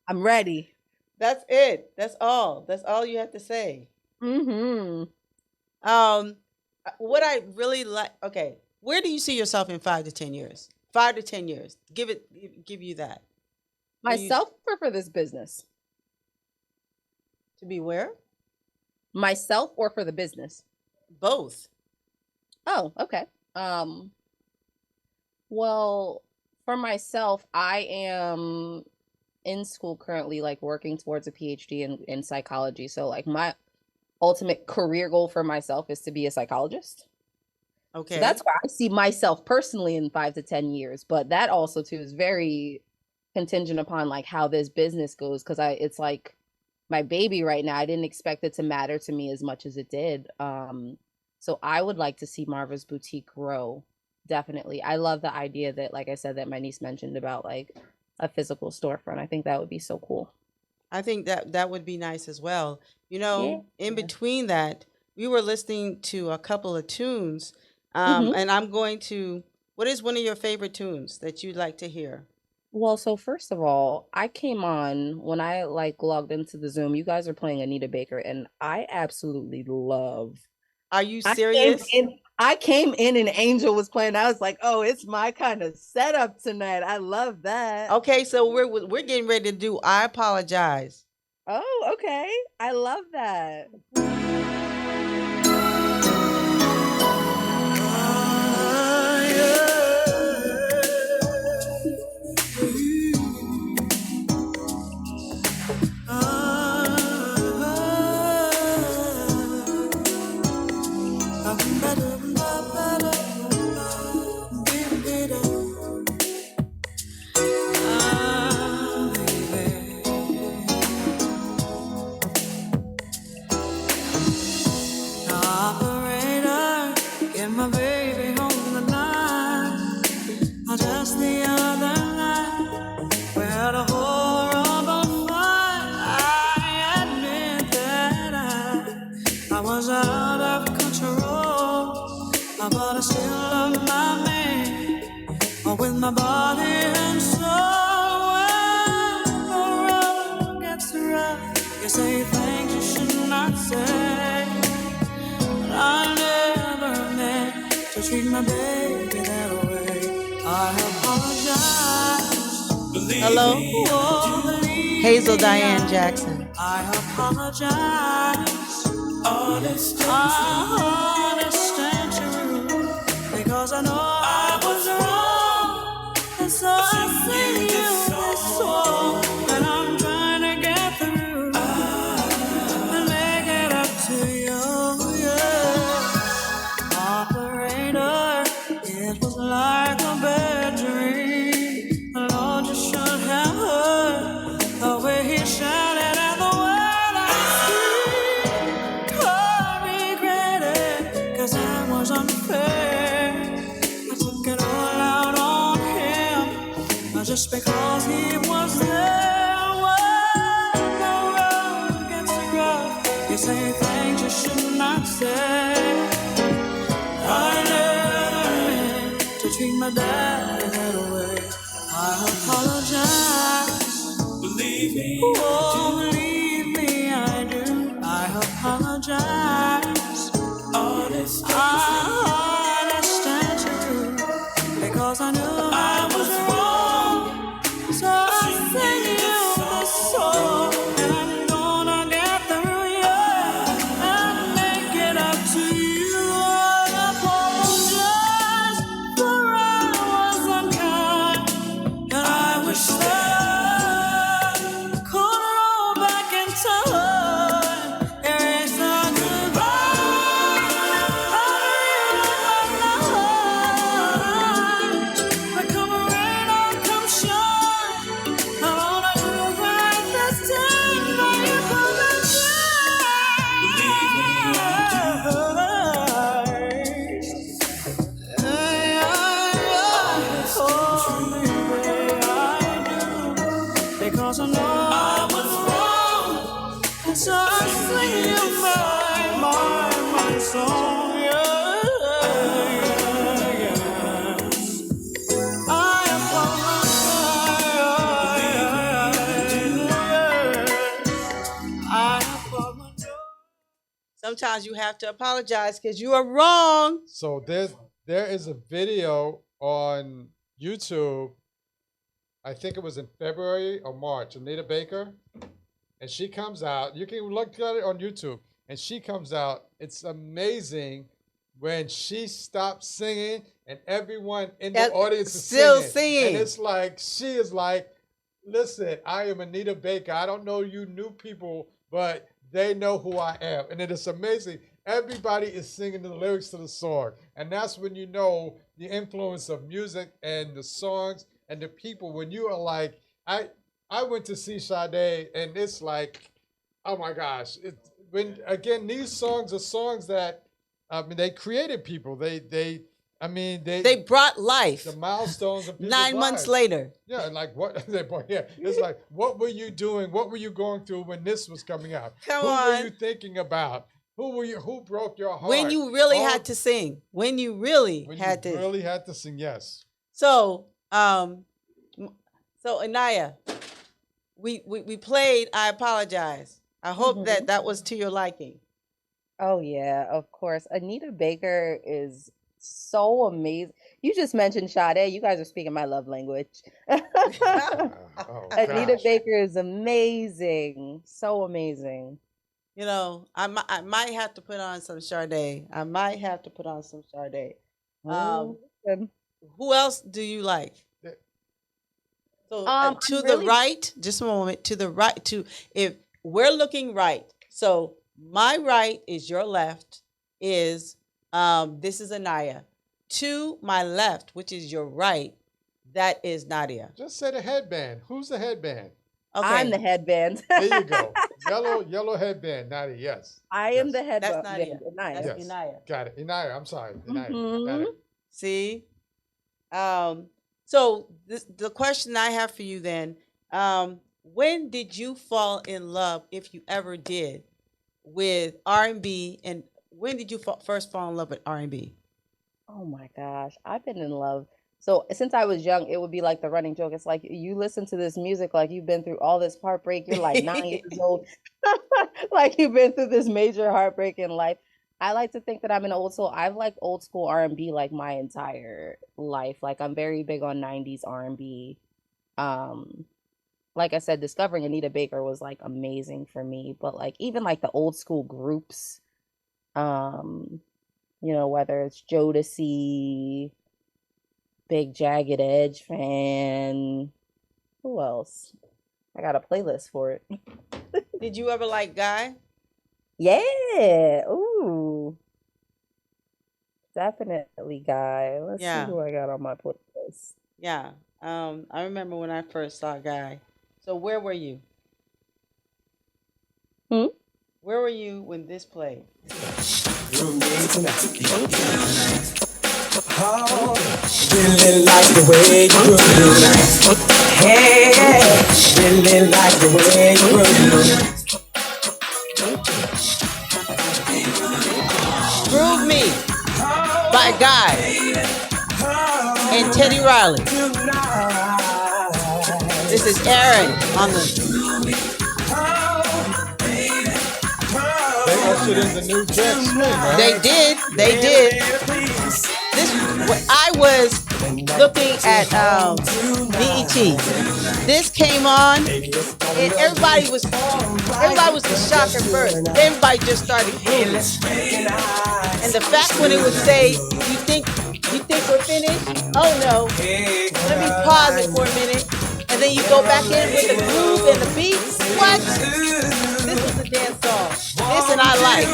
I'm ready. That's it. That's all. That's all you have to say. Mm-hmm. What I really like. Okay, where do you see yourself in 5 to 10 years? 5 to 10 years. Give you that. Myself or for this business? To be where? Myself or for the business? Both. Oh, okay. Well, for myself, I am in school currently, like working towards a PhD in psychology. So like my ultimate career goal for myself is to be a psychologist. Okay. So that's where I see myself personally in 5 to 10 years. But that also too is very contingent upon like how this business goes. Cause it's like my baby right now. I didn't expect it to matter to me as much as it did. So I would like to see Marva's Boutique grow. Definitely. I love the idea that, like I said, that my niece mentioned about like a physical storefront. I think that would be so cool. I think that would be nice as well. You know, in Yeah. between that, we were listening to a couple of tunes. Mhm. And I'm going to, what is one of your favorite tunes that you'd like to hear? Well, so first of all, I came on when I like logged into the Zoom. You guys are playing Anita Baker, and I absolutely love. Are you I serious? came in and Angel was playing. I was like, oh, it's my kind of setup tonight. I love that. Okay, so we're getting ready to do I Apologize. Oh, okay. I love that. Operator, get my baby home tonight. Just the other night, we had a horrible fight. I admit that I was out of control, but I still love my man with my body and soul. When the road gets rough, you say things you should not say. I never meant to treat my baby that way. I apologize. Hello? Oh, believe Hazel me, Diane Jackson. I apologize. Honest and true. Because I know I was wrong. And so I sing you this song that I'm trying to get through. And make it up to you, yeah. Operator, it was like a bad dream. The Lord, you should have heard the way he shouted at the word I see. I regret it, 'cause I was unfair. I took it all out on him, just because he was there. When the road gets rough, you say things you should not say. I never meant to treat my dad that way. I apologize. Believe me, oh, believe me, I do. I apologize. Honest and true. Because I knew I was wrong. So I sing you this song, and I'm gonna get through you and make it up to you. I apologize for I was unkind, and I wish that I could roll back in time, erase the good I was wrong. So I sing you my song. Yeah, yeah. I apologize. I apologize. Sometimes you have to apologize because you are wrong. So there is a video on YouTube. I think it was in February or March. Anita Baker, and she comes out. You can look at it on YouTube, and she comes out. It's amazing when she stops singing, and everyone in the audience is still singing. singing. And it's like she is like, "Listen, I am Anita Baker. I don't know you new people, but they know who I am," and it is amazing. Everybody is singing the lyrics to the song, and that's when you know the influence of music and the songs and the people. When you are like, I went to see Sade, and it's like, oh my gosh! When again, these songs are songs that I mean, they created people. They brought life. The milestones of people's 9 months lives. later. Yeah, and like what? Yeah, it's like, what were you doing? What were you going through when this was coming out? Come Who on. were you thinking about? Who were you? Who broke your heart? When you really All- had to sing. When you really when had you to. really had to sing. Yes. So, so Anaya, we played I Apologize. I hope that was to your liking. Oh yeah, of course. Anita Baker is so amazing. You just mentioned Sade. You guys are speaking my love language. Anita gosh. Baker is amazing. So amazing. You know, I might have to put on some Sade. I might have to put on some Sade. Who else do you like? So to the really- right, just a moment. To the right, if we're looking right. So my right is your left. Is this is Anaya. To my left, which is your right, that is Nadia. Just say the headband. Who's the headband? Okay. I'm the headband. There you go. Yellow headband. Nadia. Yes. I am the headband. That's Nadia. Nice. That's Yes. Inaya. Got it. Inaya. I'm sorry. Inaya. Got Mhm. it. See? So the question I have for you then, when did you fall in love, if you ever did, with R&B, and when did you first fall in love with R&B? Oh my gosh, I've been in love. So since I was young, it would be like the running joke. It's like you listen to this music like you've been through all this heartbreak. You're like 9 years old, like you've been through this major heartbreak in life. I like to think that I'm an old soul. I've liked old school R&B like my entire life. Like I'm very big on 90s R&B. Like I said, discovering Anita Baker was like amazing for me. But like even like the old school groups, you know, whether it's Jodeci, big Jagged Edge fan. Who else? I got a playlist for it. Did you ever like Guy? Yeah. Ooh. Definitely Guy. Let's Yeah. see who I got on my playlist. Yeah. I remember when I first saw Guy. So where were you? Where were you when this played? Really like the way you groove. Hey, really like the way you groove. Groove Me by Guy and Teddy Riley. This is Aaron on the. They ushered in the new Jack Swing, right? They did. This I was looking at BET. This came on, and everybody was in shock at first. Everybody just started grooving. And the fact when it would say, "You think we're finished?" Oh no. Let me pause it for a minute, and then you go back in with the groove and the beat. What? This was a dance song. This and I like.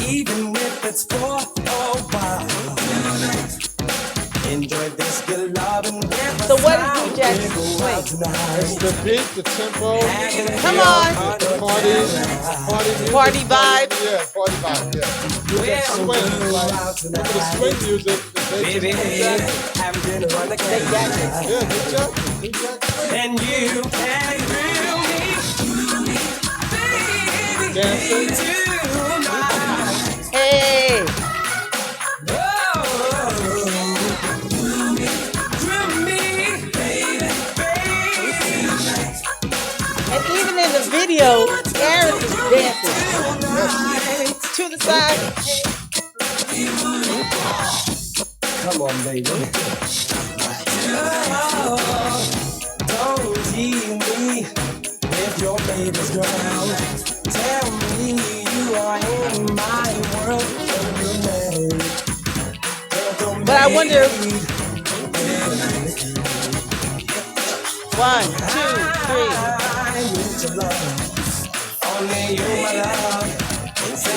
Even if it's for a while, enjoy this good love. So what is New Jack Swing? It's the beat, the tempo. Come on. The music. Party vibe. Yeah, party vibe. Yeah. New Jack Swing is like some of the swing music. Baby, They got it. yeah, New Jack Swing. And you can thrill me, baby, Dancing. tonight. Hey. And even in the video, Aaron is dancing. To the side. Come on, baby. Don't leave me with your baby's ground. Tell me you are in my world. But I wonder. 1, 2, 3. I need your love. Only you, my love. Say,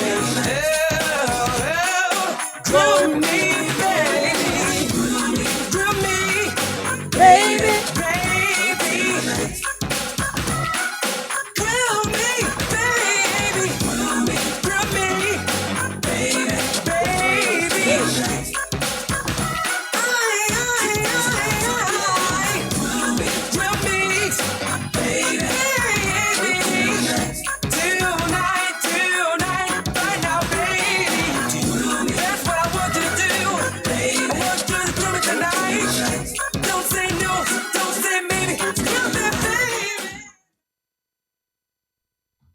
grow me, baby. Grow me, Baby. baby. Grow me, baby. Grow me, baby.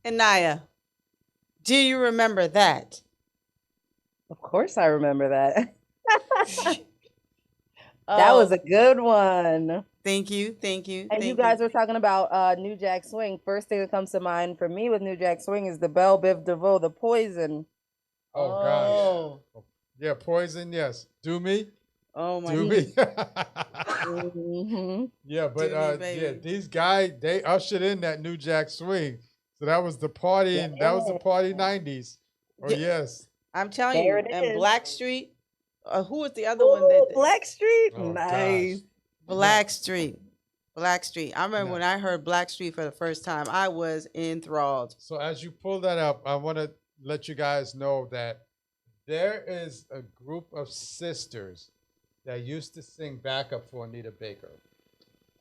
And Naya, do you remember that? Of course, I remember that. That was a good one. Thank you. And you guys were talking about New Jack Swing. First thing that comes to mind for me with New Jack Swing is the Belle Biv DeVoe, the Poison. Oh, gosh. Yeah, Poison, yes. Do Me. Oh my Do Me. Mhm. Yeah, but Do Me, baby. yeah, these guys, they ushered in that New Jack Swing. So that was the party, and that was the party 90s. Oh, Yeah. yes. I'm telling There you. it And is. Blackstreet. Who was the other one that? Blackstreet. Oh, Nice. gosh. Blackstreet. I remember Yeah. when I heard Blackstreet for the first time, I was enthralled. So as you pull that up, I want to let you guys know that there is a group of sisters that used to sing backup for Anita Baker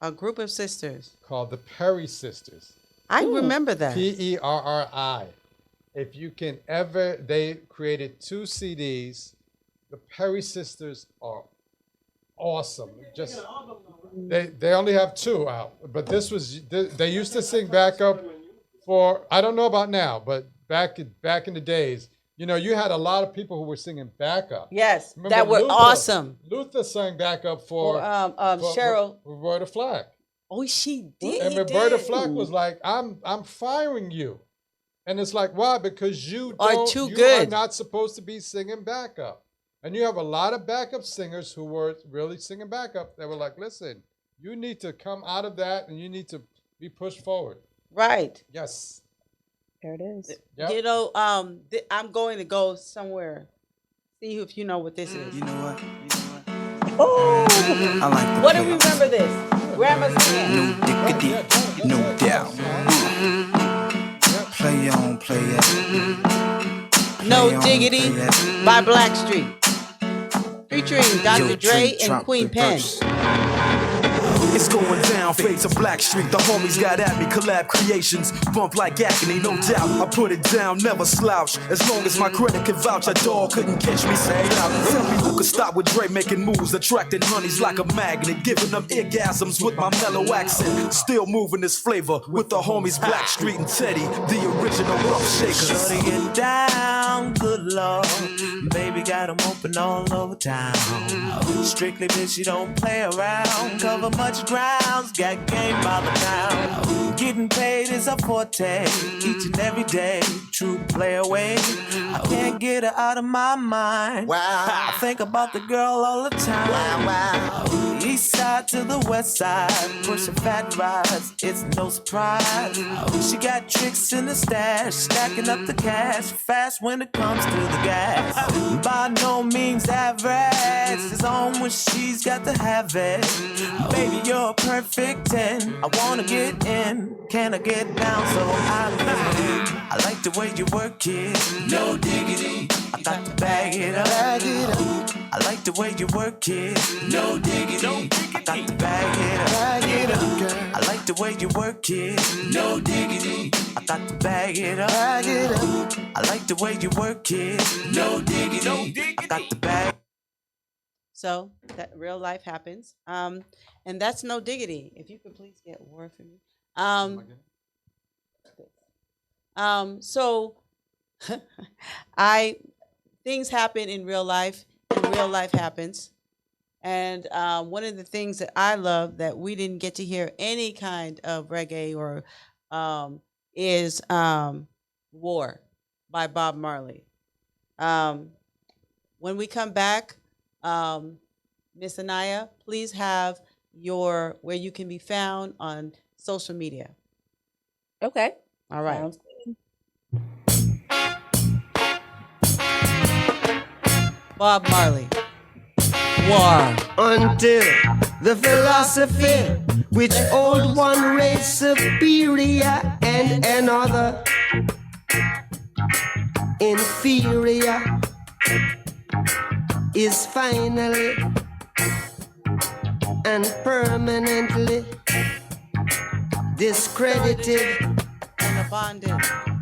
A group of sisters. called the Perry Sisters. I remember that. Perri. If you can ever, they created 2 CDs. The Perry Sisters are awesome. Just they only have 2 out, but this was they used to sing backup for, I don't know about now, but back in the days, you know, you had a lot of people who were singing backup. Yes, Remember that were Luther? awesome. Luther sang backup for Cheryl. Roberta Flack. Oh, she did. And he Roberta did. Flack was like, I'm firing you. And it's like, why? Because you Are don't, too you good. are not supposed to be singing backup. And you have a lot of backup singers who were really singing backup. They were like, listen, you need to come out of that and you need to be pushed forward. Right. Yes. There it is. Yep. You know, I'm going to go somewhere. See if you know what this is. You know what? Oh, I like the What do we remember this? Grandma's hand. No diggity, no doubt. Play on, play it. No Play on, Diggity play it. by Blackstreet. Featuring Dr. Yo, Dre Drake and dropped Queen the Pen. verse. It's going down, fade to Blackstreet. The homies got at me, collab creations. Bump like agony, no doubt. I put it down, never slouch. As long as my credit can vouch, a dog couldn't catch me saying out. Tell me who could stop with Dre making moves, attracting honeys like a magnet, giving them orgasms with my mellow accent. Still moving this flavor with the homies Blackstreet and Teddy, the original rough shakers. Shorty get down, good lord. Baby got 'em open all over town. Strictly bitch, you don't play around. Cover much grounds, got game by the pound. Getting paid is a forte, each and every day. True play away. I can't get her out of my mind. Wow. I think about the girl all the time. Wow, wow. East side side to the west side, pushing fat rides, it's no surprise. She got tricks in the stash, stacking up the cash, fast when it comes to the gas. By no means average, it's on when she's got to have it. Baby, you're a perfect 10, I wanna get in, can I get down so I live? I like the way you work it, no diggity, I got to bag it up. I like the way you work it, no diggity, I got to bag it up. I like the way you work it, no diggity, I got to bag it up. I like the way you work it, no diggity, I got to bag. So that real life happens. And that's no diggity. If you could please get War for me. So things happen in real life, and real life happens. And one of the things that I love that we didn't get to hear any kind of reggae or is War by Bob Marley. When we come back, Miss Anaya, please have your where you can be found on social media. Okay. All right. Sounds Bob Marley. War. Until the philosophy which old one race superior and another inferior is finally and permanently discredited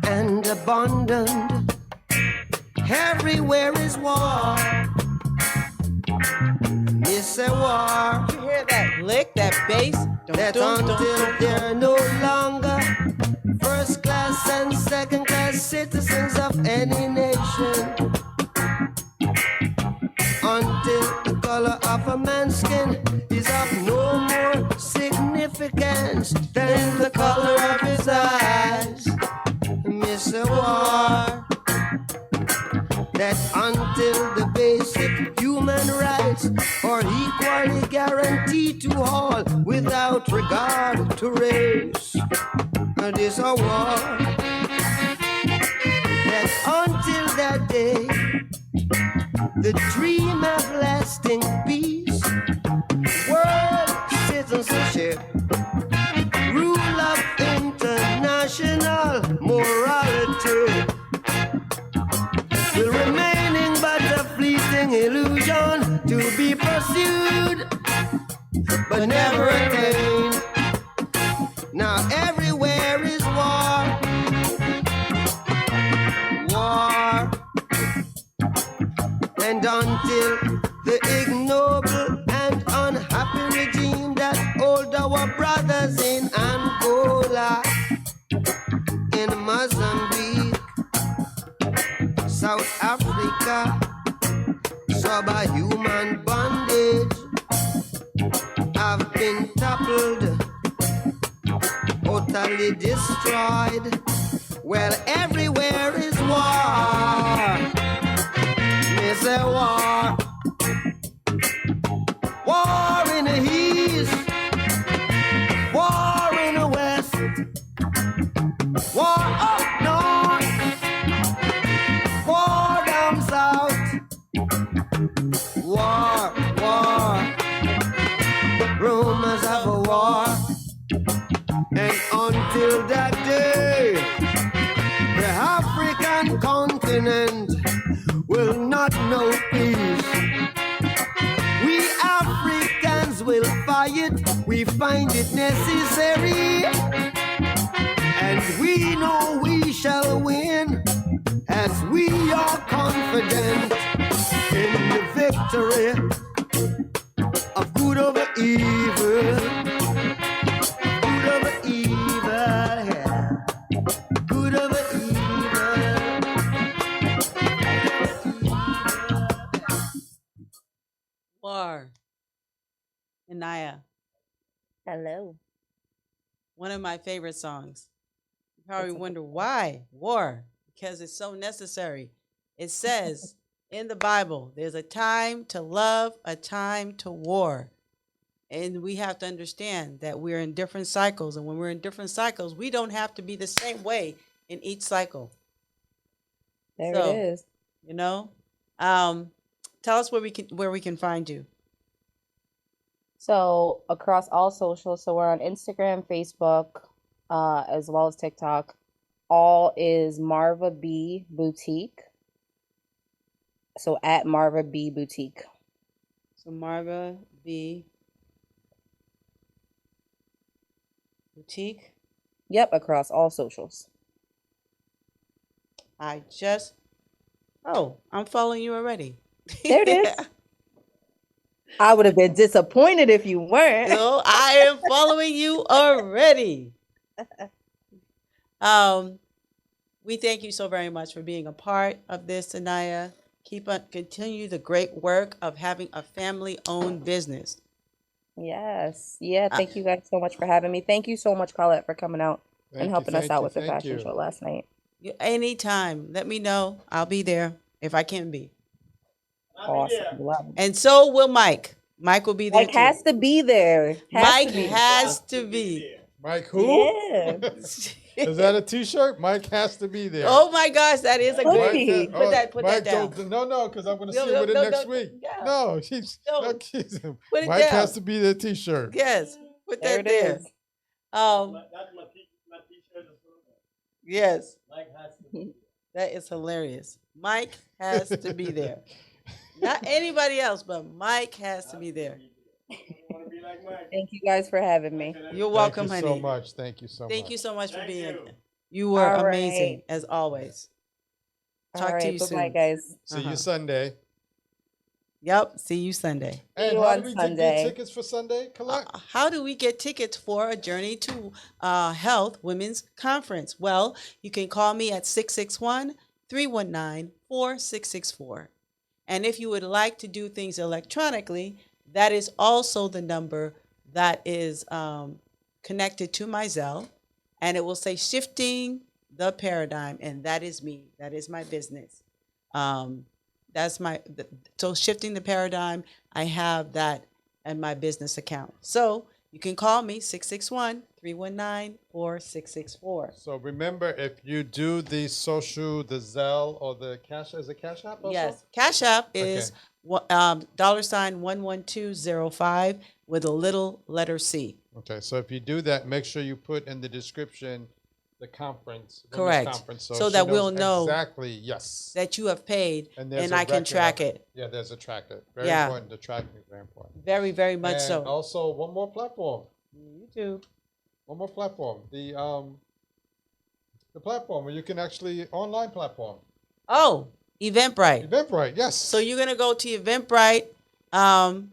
and abandoned. Everywhere is war. It's a war. You hear that lick, that bass? That until they're no longer first class and second class citizens of any nation. Until the color of a man's skin is of no more significance than the color of his eyes. Miss a war. That until the basic human rights are equally guaranteed to all without regard to race. And it's a war. That until that day, the dream of lasting peace, world citizenship, rule of international morality will remaining but a fleeting illusion to be pursued but never attained. Now everywhere is war, war. And until the ignoble and unhappy regime that hold our brothers in Angola, in Mozambique, South Africa, subhuman bondage, have been toppled, totally destroyed. Well, everywhere is war. It's a war. War in the east, war in the west, war up north, war down south, war, war, rumors of a war. And until that day, the African continent will not know peace. We Africans will fight, we find it necessary. And we know we shall win, as we are confident in the victory of good over evil. Good over evil, yeah. Good over War. Anaya. Hello. One of my favorite songs. You probably wonder why? War. Because it's so necessary. It says in the Bible, there's a time to love, a time to war. And we have to understand that we're in different cycles. And when we're in different cycles, we don't have to be the same way in each cycle. There So, it is. you know, tell us where we can find you. So across all socials, so we're on Instagram, Facebook, as well as TikTok. All is Marva B Boutique. So at Marva B Boutique. So Marva B Boutique. Yep, across all socials. I'm following you already. There it is. I would have been disappointed if you weren't. No, I am following you already. We thank you so very much for being a part of this, Anaya. Continue the great work of having a family-owned business. Yes. Yeah, thank you guys so much for having me. Thank you so much, Colette, for coming out and helping us out with the fashion show last night. Anytime, let me know. I'll be there if I can be. Awesome. Love it. And so will Mike. Mike will be there Mike has to be there. Mike has to be. Mike who? Yeah. Is that a T-shirt? Mike has to be there. Oh my gosh, that is a good. Mike, Put that down. No, because I'm going to see it with it next week. Yeah. No, he's No. Put it down. Mike has to be the T-shirt. Yes, put There that it there. is. That's my T-shirt. Yes, Mike has to be. that is hilarious. Mike has to be there. Not anybody else, but Mike has to be there. Thank you guys for having me. You're welcome, Thank you honey. so much. Thank you so much. Thank you so much for being here. You were All amazing right. as always. All Talk to right, you bye-bye, soon, guys. See you Sunday. Yep. See you Sunday. And you how on do we Sunday. get tickets for Sunday? Collect. How do we get tickets for a Journey to Health Women's Conference? Well, you can call me at 661-319-4664. And if you would like to do things electronically, that is also the number that is connected to my Zelle. And it will say Shifting the Paradigm. And that is me. That is my business. So Shifting the Paradigm, I have that in my business account. So you can call me 661-319-4664. So remember, if you do the social, the Zelle or the Cash, is it Cash App also? Yes, Cash App is $11205 with a little letter C. Okay, so if you do that, make sure you put in the description the conference. women's Correct. Conference, So she that knows we'll know exactly, yes. that you have paid, there's and a I can record track of it. Yeah, there's a tracker. Very Yeah. important. The tracking is very important. Very, very much And so. also, one more platform. YouTube. One more platform. The platform where you can actually online platform. Oh, Eventbrite. Eventbrite, yes. So you're gonna go to Eventbrite, and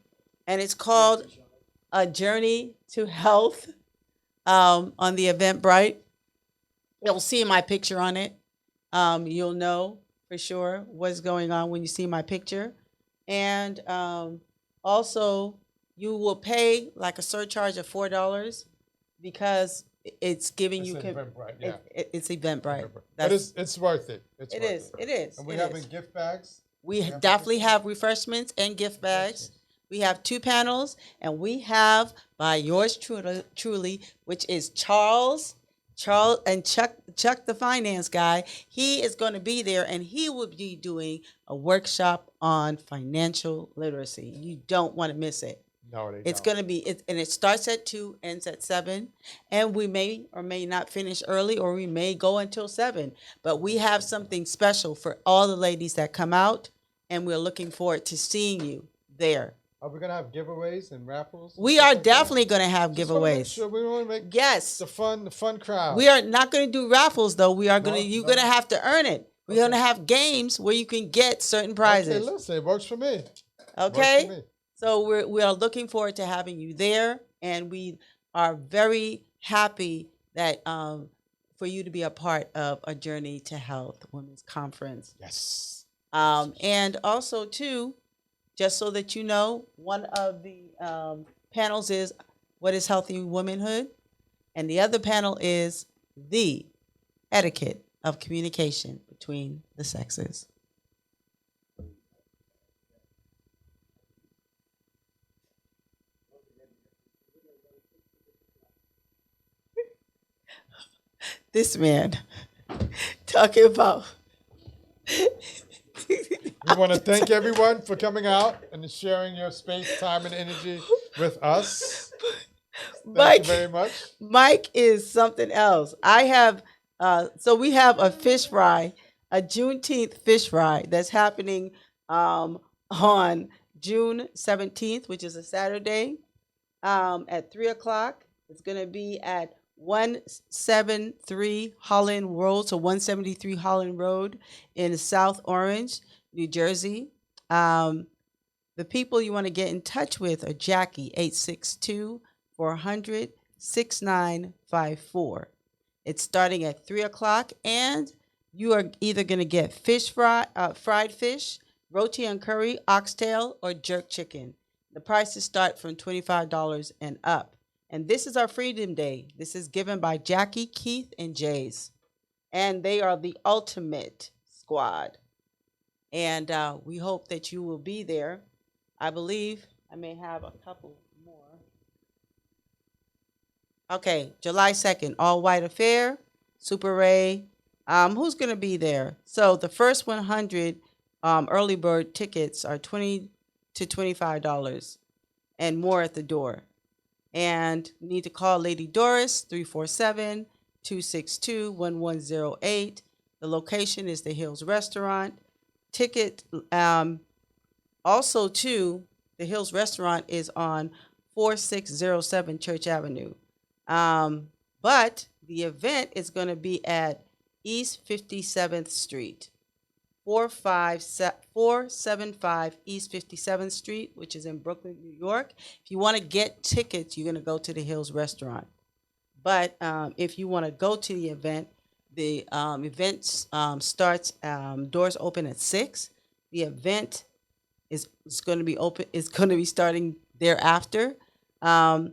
it's called A Journey to Health on the Eventbrite. You'll see my picture on it. You'll know for sure what's going on when you see my picture, and also you will pay like a surcharge of $4 because it's giving It's you. Eventbrite, yeah. It's Eventbrite. But it's worth it. It's It worth is. It is. And we It having is. gift bags. We have definitely have refreshments and gift bags. We have 2 panels, and we have by yours truly, which is Charles and Chuck, the finance guy. He is going to be there, and he will be doing a workshop on financial literacy. You don't want to miss it. No, they It's don't. going to be, and it starts at 2, ends at 7, and we may or may not finish early, or we may go until 7. But we have something special for all the ladies that come out, and we're looking forward to seeing you there. Are we gonna have giveaways and raffles? and We stuff are like that? definitely going to have Just wanna make giveaways. sure we want to make Yes, the fun crowd. we are not going to do raffles though. We are going to. No, You're no. going to have to earn it. We're going to have games where you can get certain Okay, prizes. listen, it works for me. Okay. Works for me. So we are looking forward to having you there, and we are very happy that for you to be a part of A Journey to Health Women's Conference. Yes. And also too, just so that you know, one of the panels is what is healthy womanhood, and the other panel is the etiquette of communication between the sexes. this man talking about. We want to thank everyone for coming out and sharing your space, time, and energy with us. Thank you very much. Mike is something else. I have, so we have a fish fry, a Juneteenth fish fry that's happening on June 17th, which is a Saturday, at 3 o'clock. It's going to be at 173 Holland Road, so 173 Holland Road in South Orange, New Jersey. The people you want to get in touch with are Jackie, 862-400-6954. It's starting at 3 o'clock, and you are either going to get fried fish, roti and curry, oxtail, or jerk chicken. The prices start from $25 and up. And this is our Freedom Day. This is given by Jackie, Keith, and Jays. And they are the ultimate squad. And we hope that you will be there. I believe I may have a couple more. Okay, July 2nd, All White Affair, Super Ray. Who's going to be there? So the first 100 early bird tickets are $20 to $25 and more at the door. And you need to call Lady Doris, 347-262-1108. The location is the Hills Restaurant. Ticket, also too, the Hills Restaurant is on 4607 Church Avenue. But the event is going to be at East 57th Street, 475 East 57th Street, which is in Brooklyn, New York. If you want to get tickets, you're going to go to the Hills Restaurant. But if you want to go to the event starts, doors open at 6. The event is going to be open. It's going to be starting thereafter. And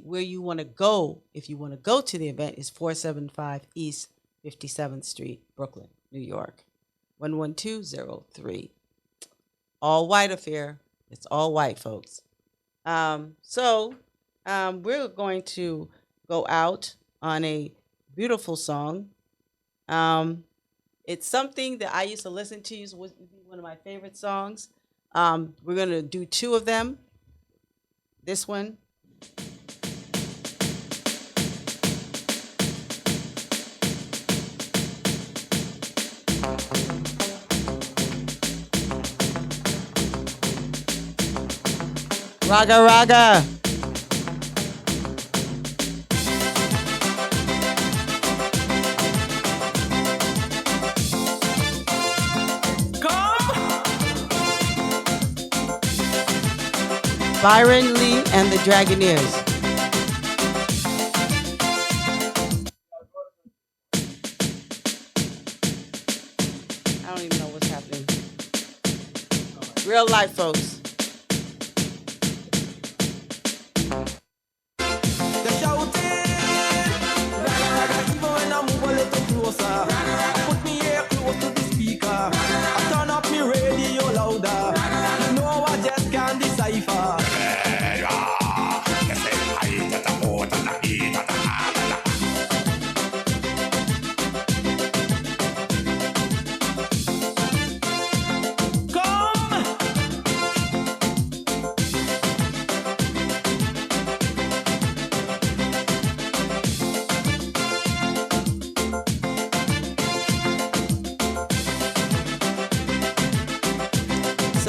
where you want to go, if you want to go to the event, is 475 East 57th Street, Brooklyn, New York, 11203. All white affair. It's all white, folks. So we're going to go out on a beautiful song. It's something that I used to listen to. It was one of my favorite songs. We're going to do two of them. This one. Raga Raga. Byron Lee and the Dragoneers. I don't even know what's happening. Real life, folks. Put me here close to the speaker. I turn up me radio louder. You know I just can't decipher.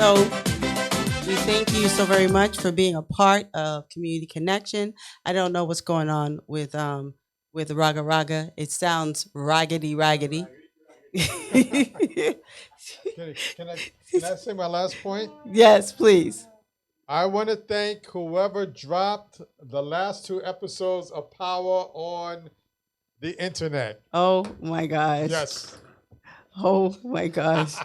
So we thank you so very much for being a part of Community Connection. I don't know what's going on with Raga Raga. It sounds raggedy raggedy. Can I say my last point? Yes, please. I want to thank whoever dropped the last 2 episodes of Power on the internet. Oh my gosh. Yes. Oh my gosh.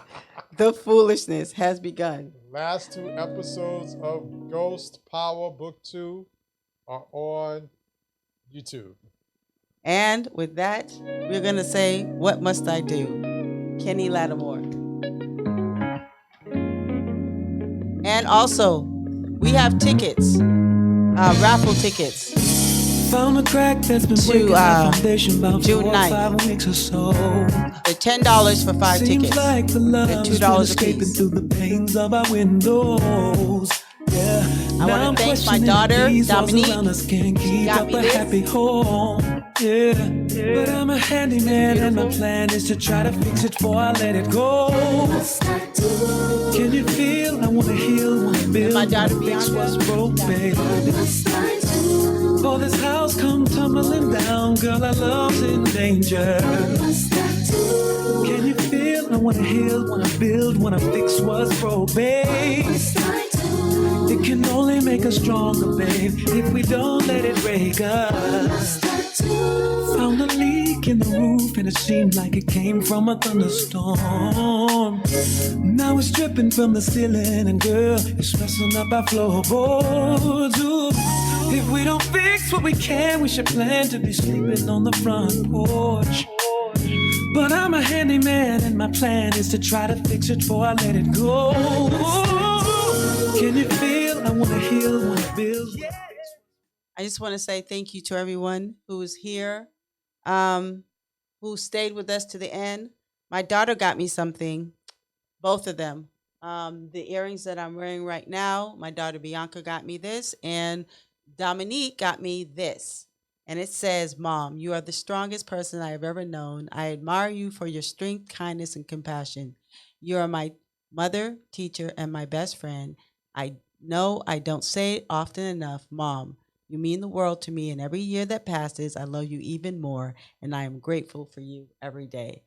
The foolishness has begun. Last 2 episodes of Ghost Power Book 2 are on YouTube. And with that, we're going to say, What Must I Do? Kenny Lattimore. And also, we have tickets, raffle tickets found a crack that's been to breaking our foundation about June 4 or 9th. 5 weeks or so. They're $10 for 5 Seems tickets. like the They're love's been $2 a escaping piece. through the panes of our windows. Yeah. I Now want to I'm thank my questioning daughter, if these walls Dominique. around us can She keep got up me a this. happy home. Yeah. But I'm a handyman and my plan is to try to fix it before I let it go. Can you feel? I wanna heal, wanna build, my daughter wanna fix Bianca. what's broke, baby. For this house come tumbling down, girl, our love's in danger. Can you feel? I wanna heal, wanna build, wanna fix what's broke, babe. It can only make us stronger, babe, if we don't let it break us. Found a leak in the roof and it seemed like it came from a thunderstorm. Now it's dripping from the ceiling and girl, it's messing up our floorboards. Ooh. If we don't fix what we can, we should plan to be sleeping on the front porch. But I'm a handyman and my plan is to try to fix it before I let it go. Can you feel? I wanna heal, wanna build. I just want to say thank you to everyone who is here, who stayed with us to the end. My daughter got me something, both of them. The earrings that I'm wearing right now, my daughter Bianca got me this, and Dominique got me this. And it says, "Mom, you are the strongest person I have ever known. I admire you for your strength, kindness, and compassion. You are my mother, teacher, and my best friend. I know I don't say it often enough, Mom. You mean the world to me, and every year that passes, I love you even more, and I am grateful for you every day."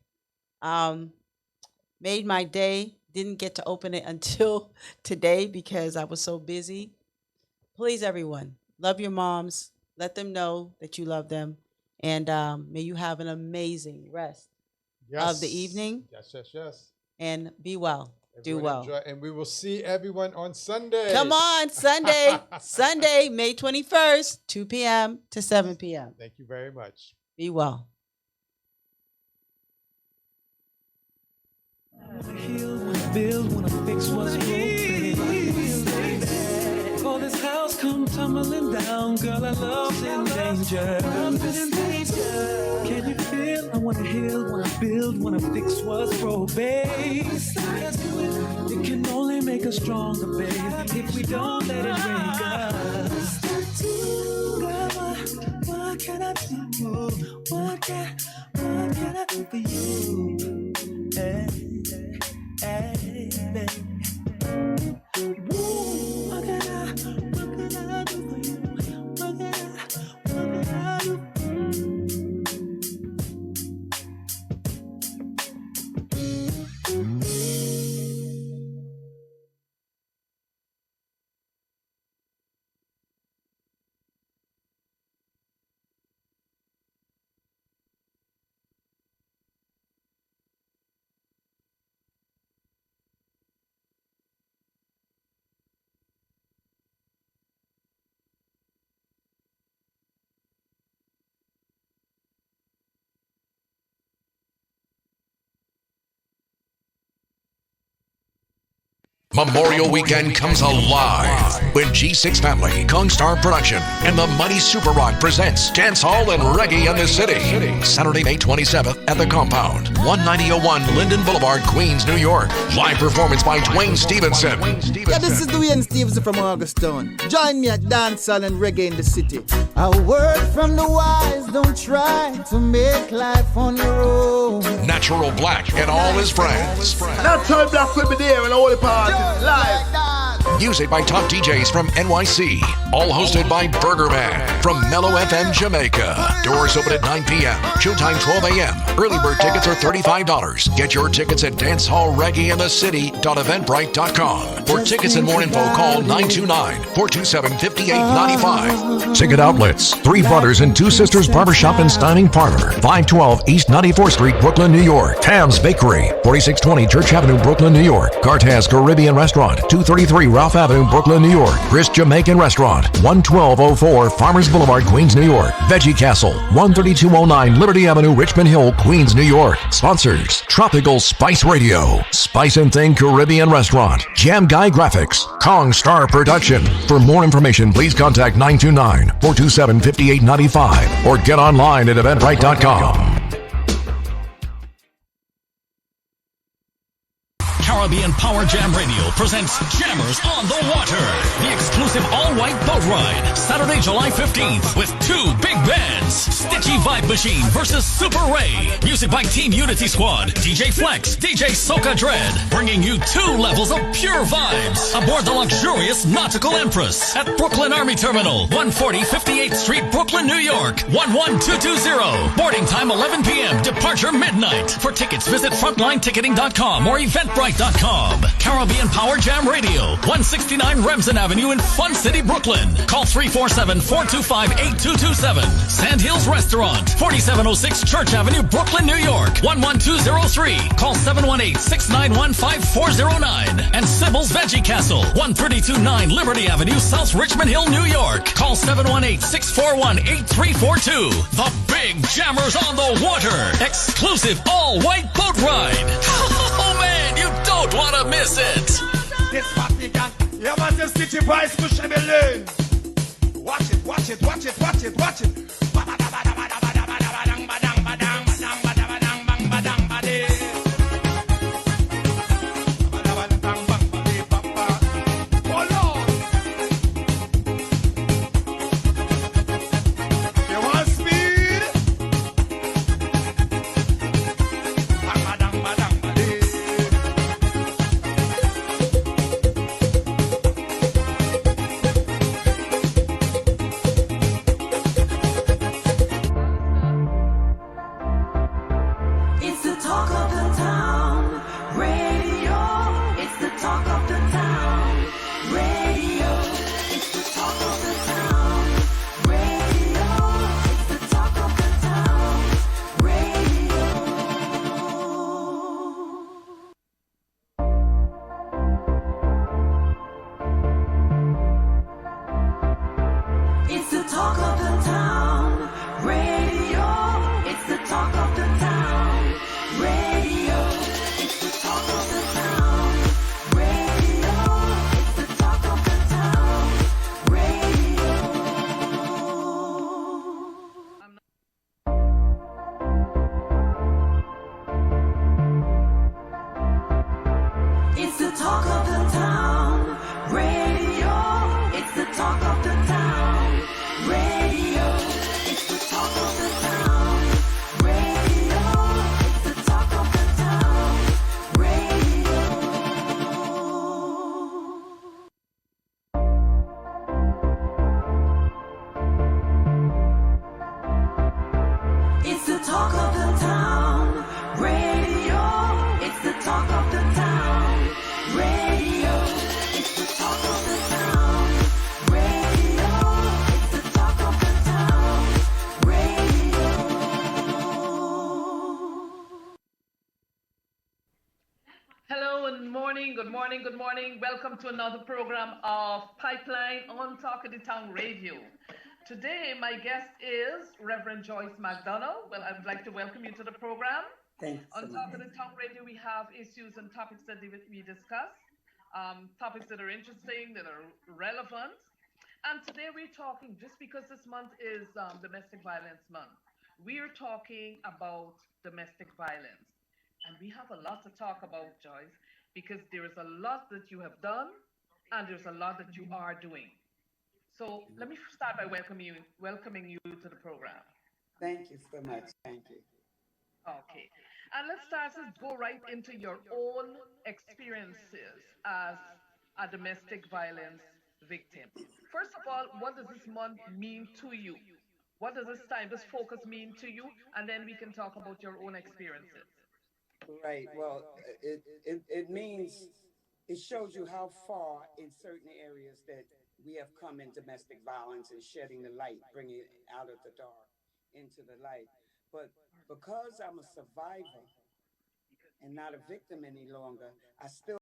Made my day. Didn't get to open it until today because I was so busy. Please, everyone, love your moms. Let them know that you love them, and may you have an amazing rest of the evening. Yes. And be well. Do Everyone well. enjoy, and we will see everyone on Sunday. Come on, Sunday, May 21st, 2 p.m. to 7 p.m. Thank you very much. Be well. Wanna heal, wanna build, wanna fix what's broken. For this house come tumbling down, girl, our love's in danger. Can you feel? I wanna heal, wanna build, wanna fix what's broke, babe. It can only make us stronger, babe, if we don't let it break us. Girl, what can I do? What can I do for you? Hey, baby. Ooh, what can I do for you? What can I do? Memorial Weekend comes alive when G6 Family, Kongstar Production, and the Mighty Super Rock presents Dance Hall and Reggae in the City. Saturday, May 27th at the Compound, 1901 Linden Boulevard, Queens, New York. Live performance by Dwayne Stevenson. Yeah, this is Dwayne Stevenson from Augustown. Join me at Dance Hall and Reggae in the City. A word from the wise, don't try to make life on your own. Natural Black and all his friends. Natural Black will be there and all the parties live. Music by top DJs from NYC. All hosted by Burger Man from Mellow FM Jamaica. Doors open at 9 p.m. Showtime 12 a.m. Early bird tickets are $35. Get your tickets at dancehallreggaeinthecity.eventbrite.com. For tickets and more info, call 929-427-5895. Ticket outlets: Three Brothers and Two Sisters Barbershop and Dining Parlor, 512 East 94th Street, Brooklyn, New York. Tam's Bakery, 4620 Church Avenue, Brooklyn, New York. Cartaz Caribbean Restaurant, 233 Ralph Avenue, Brooklyn, New York. Chris Jamaican Restaurant, 11204 Farmers Boulevard, Queens, New York. Veggie Castle, 13209 Liberty Avenue, Richmond Hill, Queens, New York. Sponsors, Tropical Spice Radio, Spice and Thing Caribbean Restaurant, Jam Guy Graphics, Kong Star Production. For more information, please contact 929-427-5895 or get online at eventbrite.com. Caribbean Power Jam Radio presents Jammers on the Water, the exclusive all-white boat ride, Saturday, July 15th, with two big bands, Stitchy Vibe Machine versus Super Ray. Music by Team Unity Squad, DJ Flex, DJ Soca Dread, bringing you two levels of pure vibes aboard the luxurious Nautical Empress at Brooklyn Army Terminal, 140 58th Street, Brooklyn, New York, 11220. Boarding time 11 p.m., departure midnight. For tickets, visit frontlineticketing.com or eventbrite.com. Caribbean Power Jam Radio, 169 Remsen Avenue in Fun City, Brooklyn. Call 347-425-8227. Sandhills Restaurant, 4706 Church Avenue, Brooklyn, New York, 11203. Call 718-691-5409. And Sybil's Veggie Castle, 1329 Liberty Avenue, South Richmond Hill, New York. Call 718-641-8342. The Big Jammers on the Water, exclusive all-white boat ride. Oh man, you don't want to miss it. This party can, yeah, man, the city boys push me learn. Watch it, watch it, watch it, watch it, watch it. Good morning. Welcome to another program of Pipeline on Talk of the Town Radio. Today, my guest is Reverend Joyce McDonald. Well, I would like to welcome you to the program. Thanks. On Talk of the Town Radio, we have issues and topics that we discuss, topics that are interesting, that are relevant. And today we're talking, just because this month is Domestic Violence Month, we are talking about domestic violence. And we have a lot to talk about, Joyce, because there is a lot that you have done and there's a lot that you are doing. So let me start by welcoming you to the program. Thank you so much. Thank you. Okay. And let's go right into your own experiences as a domestic violence victim. First of all, what does this month mean to you? What does this focus mean to you? And then we can talk about your own experiences. Right. Well, it means, it shows you how far in certain areas that we have come in domestic violence and shedding the light, bringing it out of the dark into the light. But because I'm a survivor and not a victim any longer, I still